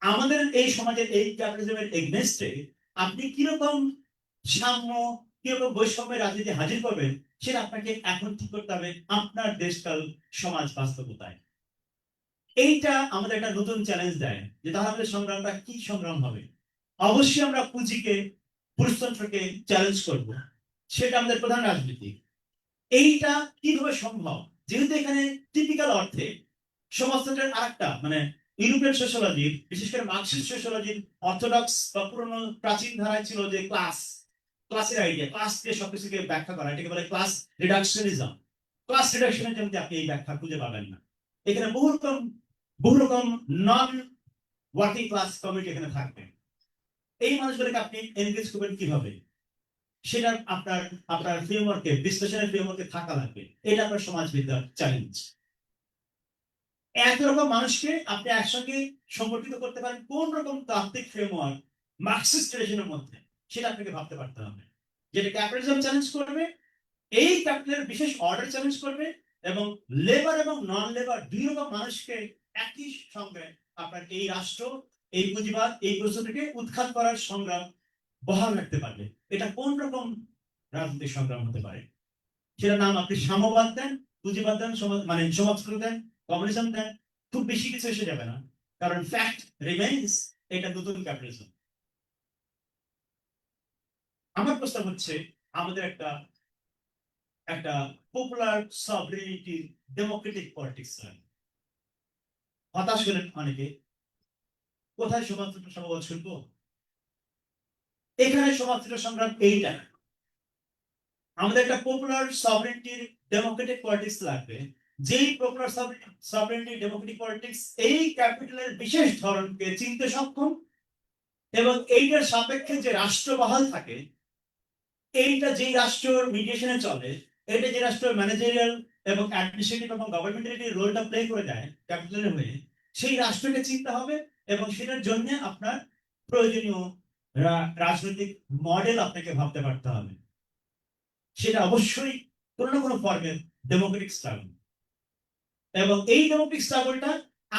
আমাদের এই সমাজের এই ক্যাপিটালিজমের এগনেস্টে আপনি কিরকম সাম্য, কিরকম বৈষম্যের রাজনীতি হাজির করবেন সেটা আপনাকে এখন ঠিক করতে হবে আপনার দেশকাল সমাজ বাস্তবতায়। এইটা আমাদের একটা নতুন চ্যালেঞ্জ দেয় যে তাহলে আমাদের সংগ্রামটা কি সংগ্রাম হবে। অবশ্যই আমরা পুঁজিকে, পুরুষতন্ত্রকে চ্যালেঞ্জ করব, সেটা আমাদের প্রধান রাজনীতি। এইটা কিভাবে সম্ভব, যেহেতু এখানে টিপিক্যাল অর্থে সমাজতন্ত্রের আরেকটা মানে ইউরোপিয়ান সোশ্যোলজি, বিশেষ করে মার্কসিস্ট সোশ্যোলজির অর্থোডক্স বা পুরনো প্রাচীন ধারায় ছিল যে ক্লাসের আইডিয়া, ক্লাস দিয়ে সবকিছুকে ব্যাখ্যা করা, এটাকে বলে ক্লাস রিডাকশনিজম। ক্লাস রিডাকশনিজমে আপনি এই ব্যাখ্যা খুঁজে পাবেন না। এখানে বহু রকম নন ওয়ার্কিং ক্লাস কমিউনিটি এখানে থাকবে। এই মানুষগুলোকে আপনি এনগেজ করবেন কিভাবে, সেটা আপনার আপনার ফ্রেমওয়ার্কে, বিশ্লেষণের ফ্রেমওয়ার্কে থাকা লাগবে। এটা আপনার সমাজবিদ্যার চ্যালেঞ্জ। একরকম মানুষকে আপনি একসঙ্গে সংগঠিত করতে পারেন কোন রকম তাত্ত্বিক ফ্রেমওয়ার্ক মার্কসিস্ট ট্রেডিশনের মধ্যে, সেটা আপনাকে ভাবতে পারতে হবে। যেটা ক্যাপিটালিজম চ্যালেঞ্জ করবে, এই ক্যাপিটালের বিশেষ অর্ডার চ্যালেঞ্জ করবে, এবং লেবার এবং নন লেবার দুই রকম মানুষকে একই সঙ্গে আপনার এই রাষ্ট্র, এই পুঁজিবাদ, এই প্রশ্নটিকে উৎখাত করার সংগ্রাম বহাল রাখতে পারবে। এটা কোন রকম রাজনৈতিক সংগ্রাম হতে পারে? সেটা নাম আপনি সাম্যবাদ দেন, পুঁজিবাদ দেন, মানে সমাজতন্ত্র দেন, কমিউনিজম দেন, খুব বেশি কিছু এসে যাবে না, কারণ ফ্যাক্ট রিমেইনস এটা নতুন ক্যাপিটালিজম। আমার প্রস্তাব হচ্ছে আমাদের একটা একটা পপুলার সভরেনিটি ডেমোক্রেটিক পলিটিক্স। হতাশ হলেন অনেকে, কোথায় সমাজতন্ত্র সমাজ শুনবো? এখানে সমাজতন্ত্র সংগ্রাম এইটা, আমাদের একটা পপুলার সভরেনিটি ডেমোক্রেটিক পলিটিক্স লাগবে। যেই পপুলার সভরেনিটি ডেমোক্রেটিক পলিটিক্স এই ক্যাপিটালের বিশেষ ধরনকে চিনতে সক্ষম এবং এইটার সাপেক্ষে যে রাষ্ট্র বহাল থাকে, এইটা যেই রাষ্ট্র মিডিয়েশনে চলে, এটা যে রাষ্ট্র ম্যানেজারিয়াল এবং অ্যাডমিনিস্ট্রেটিভ এবং গভর্নমেন্টের রোলটা প্লে করে দেয় ক্যাপিটালের হয়ে, সেই রাষ্ট্রকে চিনতে হবে এবং সেটার জন্য আপনার প্রয়োজনীয় রাজনৈতিক মডেল আপনাকে ভাবতে পারতে হবে। সেটা অবশ্যই কোনো না কোনো ফর্মের ডেমোক্রেটিক স্ট্রাগল, এবং এই ডেমোক্রেটিক স্ট্রাগলটা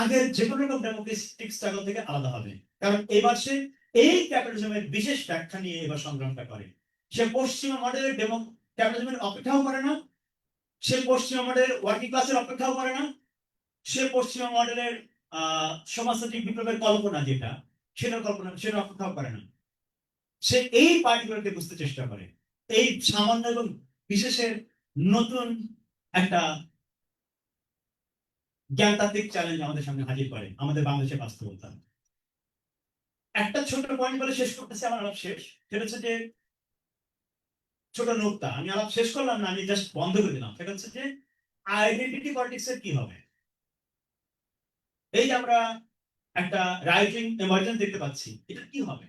আগের যে কোনো রকম ডেমোক্রেটিক স্ট্রাগল থেকে আলাদা হবে, কারণ এবার সে এই ক্যাপিটালিজমের বিশেষ ব্যাখ্যা নিয়ে এবার সংগ্রামটা করে। সে পশ্চিমা মডেলের ক্যাপিটালিজমের অপেক্ষাও করে না, সে পশ্চিমা মডেলের ওয়ার্কিং ক্লাসের অপেক্ষাও করে না, সে পশ্চিমা মডেলের সমাজতান্ত্রিক বিপ্লবের কল্পনা যেটা, সেটা অপেক্ষাও করে না। সে এই পার্টিগুলোকে বুঝতে চেষ্টা করে। এই সামান্য এবং বিশেষের নতুন একটা জ্ঞানতাত্ত্বিক চ্যালেঞ্জ আমাদের সামনে হাজির করে আমাদের বাংলাদেশের বাস্তবতা। একটা ছোট পয়েন্ট বলে শেষ করতেছি, আমার আলাপ শেষ। সেটা হচ্ছে যে ছোট নোটটা আমি আলাপ শেষ করলাম না, আমি জাস্ট বন্ধ করে দিলাম। সেটা হচ্ছে যে আইডেন্টিটি পলিটিক্স এর কি হবে। এই যে আমরা একটা রাইটিং এমার্জেন্স দেখতে পাচ্ছি, এটা কি হবে?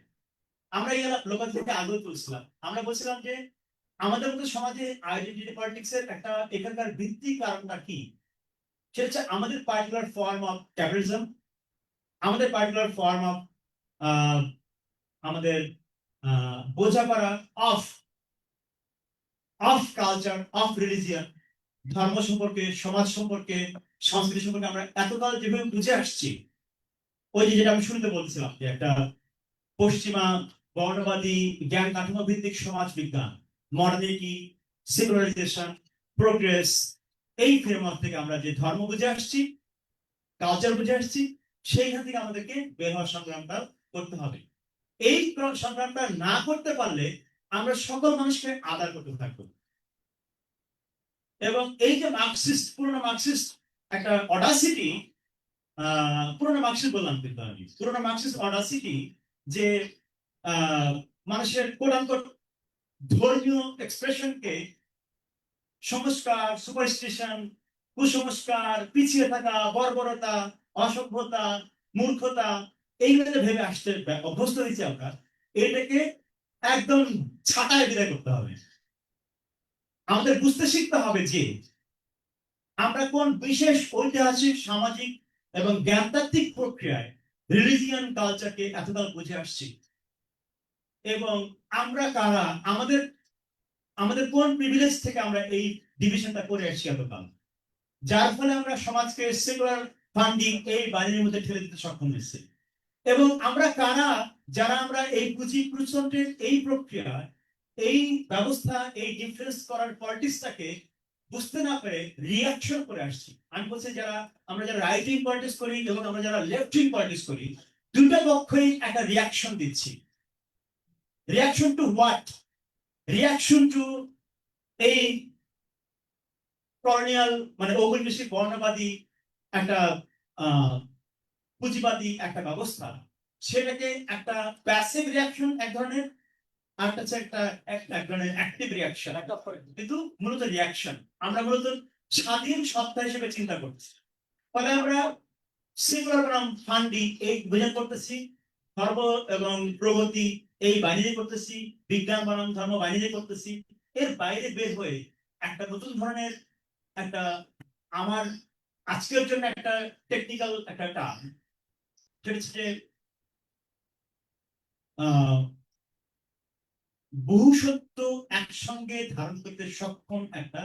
আমরা এই লোকাল থেকে আগ্রহ তুলছিলাম, আমরা বলছিলাম যে আমাদের মধ্যে সমাজে আইডেন্টিটি পলিটিক্স এর একটা এখানকার ভিত্তিক কারণটা কি? সেটা হচ্ছে আমাদের পার্টিকুলার ফর্ম অফ ক্যাপিটালিজম, আমাদের পার্টিকুলার ফর্ম অফ আমাদের বোঝাপড়া অফ কালচার, অফ রিলিজিয়ন, ধর্ম সম্পর্কে, সমাজ সম্পর্কে, সংস্কৃতি সম্পর্কে আমরা এতকাল যেভাবে বুঝে আসছি, ওই যে যেটা আমি শুরুতে বলছিলাম যে একটা পশ্চিমা বর্ণবাদী জ্ঞান কাঠামো ভিত্তিক সমাজ বিজ্ঞান, মডার্নিটি, সেকুলারাইজেশন, প্রোগ্রেস, এই ফ্রেমওয়ার্ক থেকে আমরা যে ধর্ম বুঝে আসছি, কালচার বুঝে আসছি, সেইখান থেকে আমাদেরকে বের হওয়ার সংগ্রামটা করতে হবে। এই সংগ্রামটা না করতে পারলে আমরা সকল মানুষকে আদার করতে থাকবো। এবং এই যে মার্কসিস্ট, পুরোনো মার্কসিস্ট একটা অডাসিটি, পুরোনো মার্কসিস্ট বললাম কিন্তু আমি, পুরোনো মার্কসিস্ট অডাসিটি যে মানুষের কোরআনকোট ধর্মীয় এক্সপ্রেশনকে সংস্কার, সুপারস্টিশন, কুসংস্কার, পিছিয়ে থাকা, বর্বরতা, অসভ্যতা, মূর্খতা, এইগুলো ভেবে আসতে অভ্যস্ত হয়েছি আমরা, এটাকে একদম ছাঁটাই বিদায় করতে হবে। আমাদের বুঝতে শিখতে হবে যে আমরা কোন বিশেষ ঐতিহাসিক, সামাজিক এবং জ্ঞানতাত্ত্বিক প্রক্রিয়ায় রিলিজিয়ান কালচারকে এতকাল বুঝে আসছি, এবং আমরা কারা, আমাদের আমাদের কোন প্রিভিলেজ থেকে আমরা এই ডিভিশনটা করে আসছি এতকাল, যার ফলে আমরা সমাজকে সেকুলার ফান্ডিং এই বাইরের মধ্যে ঠেলে দিতে সক্ষম হয়েছে। এবং আমরা কারা, যারা আমরা এই পুঁজি প্রচন্ডের এই প্রক্রিয়া, এই ব্যবস্থা, এই ডিফারেন্স করার পলিটিক্সটাকে বুঝতে না পেরে রিয়াকশন করে আসছি। আমি বলছি আমরা যারা রাইট উইং পলিটিক্স করি এবং আমরা যারা লেফট উইং পলিটিক্স করি, দুটো পক্ষই একটা রিয়াকশন দিচ্ছি। Reaction to what? Reaction to এই কলোনিয়াল, মানে ঔপনিবেশিক বর্ণবাদী একটা পুঁজিবাদী একটা ব্যবস্থা, সেটাকে একটা প্যাসিভ রিয়াকশন এক ধরনের, আর হচ্ছে এক ধরনের অ্যাক্টিভ রিয়াকশন, কিন্তু মূলত রিয়াকশন। আমরা মূলত স্বাধীন সত্তা হিসেবে চিন্তা করছি। ফলে আমরা সেকুলার বনাম ফান্ডি এই বোঝা করতেছি, ধর্ম এবং প্রগতি এই বাইরে করতেছি, বিজ্ঞান বনাম ধর্ম বাইরে করতেছি। এর বাইরে বের হয়ে একটা নতুন ধরনের একটা, আমার আজকের জন্য একটা টেকনিক্যাল একটা টার্ম, সেটা হচ্ছে বহু সত্য একসঙ্গে ধারণ করতে সক্ষম একটা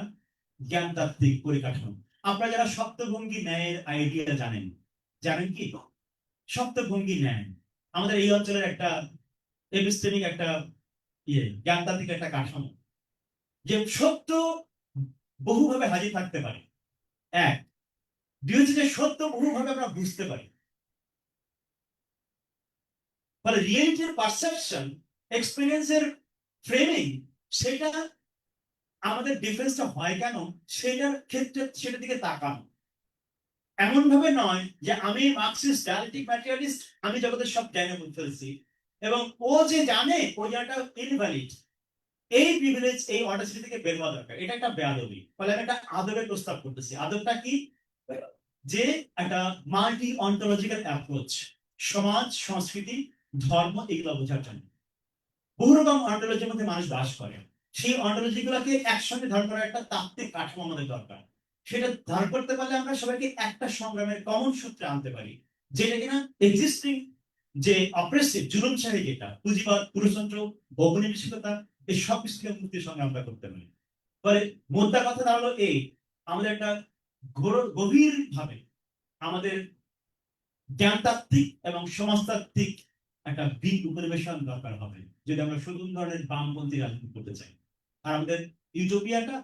জ্ঞানতাত্ত্বিক পরিকাঠামো। আপনারা যারা সপ্তভঙ্গি ন্যায়ের আইডিয়া জানেন কি? সপ্তভঙ্গি ন্যায় আমাদের এই অঞ্চলের একটা এপিস্টেমিক একটা জ্ঞানতাত্ত্বিক একটা কাঠামো, যে সত্য বহুভাবে হাজির থাকতে পারে। এক, দুই হচ্ছে যে সত্য বহুভাবে আমরা বুঝতে পারি। ফলে রিয়েলিটির পারসেপশন, এক্সপিরিয়েন্সের ফ্রেমিং, সেটা আমাদের ডিফারেন্সটা হয় কেন সেটার ক্ষেত্রে সেটার দিকে তাকানো। এমন ভাবে নয় যে আমি মার্কসিস্ট ডায়ালেকটিক ম্যাটেরিয়ালিস্ট, আমি জগতের সব জ্ঞানে বুঝতে পেরেছি এবং ও যে জানে ও জানাটা ইনভ্যালিড। এই প্রিভিলেজ, এই অডাসিটি থেকে বের হওয়া দরকার। এটা একটা বেয়াদবি। ফলে আমি একটা আদবের প্রস্তাব করতেছি। আদবটা কি? যে একটা মাল্টি অন্টোলজিক্যাল অ্যাপ্রোচ, সমাজ, সংস্কৃতি, ধর্ম এগুলো বোঝার জন্য। বহু রকম অন্টোলজির মধ্যে মানুষ বাস করে, সেই অন্টোলজি গুলাকে একসঙ্গে ধারণ করার একটা তাত্ত্বিক কাঠামো আমাদের দরকার। সেটা ধারণ করতে পারলে আমরা সবাইকে একটা সংগ্রামের কমন সূত্রে আনতে পারি, যেটা কিনা এক্সিস্টিং যে অপ্রেসিভ জুলুমশাহী, যেটা পুঁজিবাদ, পুরুষতন্ত্র, ঔপনিবেশিকতা, এই সব কিছু থেকে মুক্তির সংগ্রামটা করতে পারি। ফলে মোদ্দা কথা দাঁড়ালো এই, আমাদের একটা গভীর ভাবে আমাদের জ্ঞানতাত্ত্বিক এবং সমাজতাত্ত্বিক একটা দিক উপনিবেশন দরকার হবে, যদি আমরা শুধু ধরনের বামপন্থী রাজনীতি করতে চাই। আর আমাদের ইউটোপিয়াটা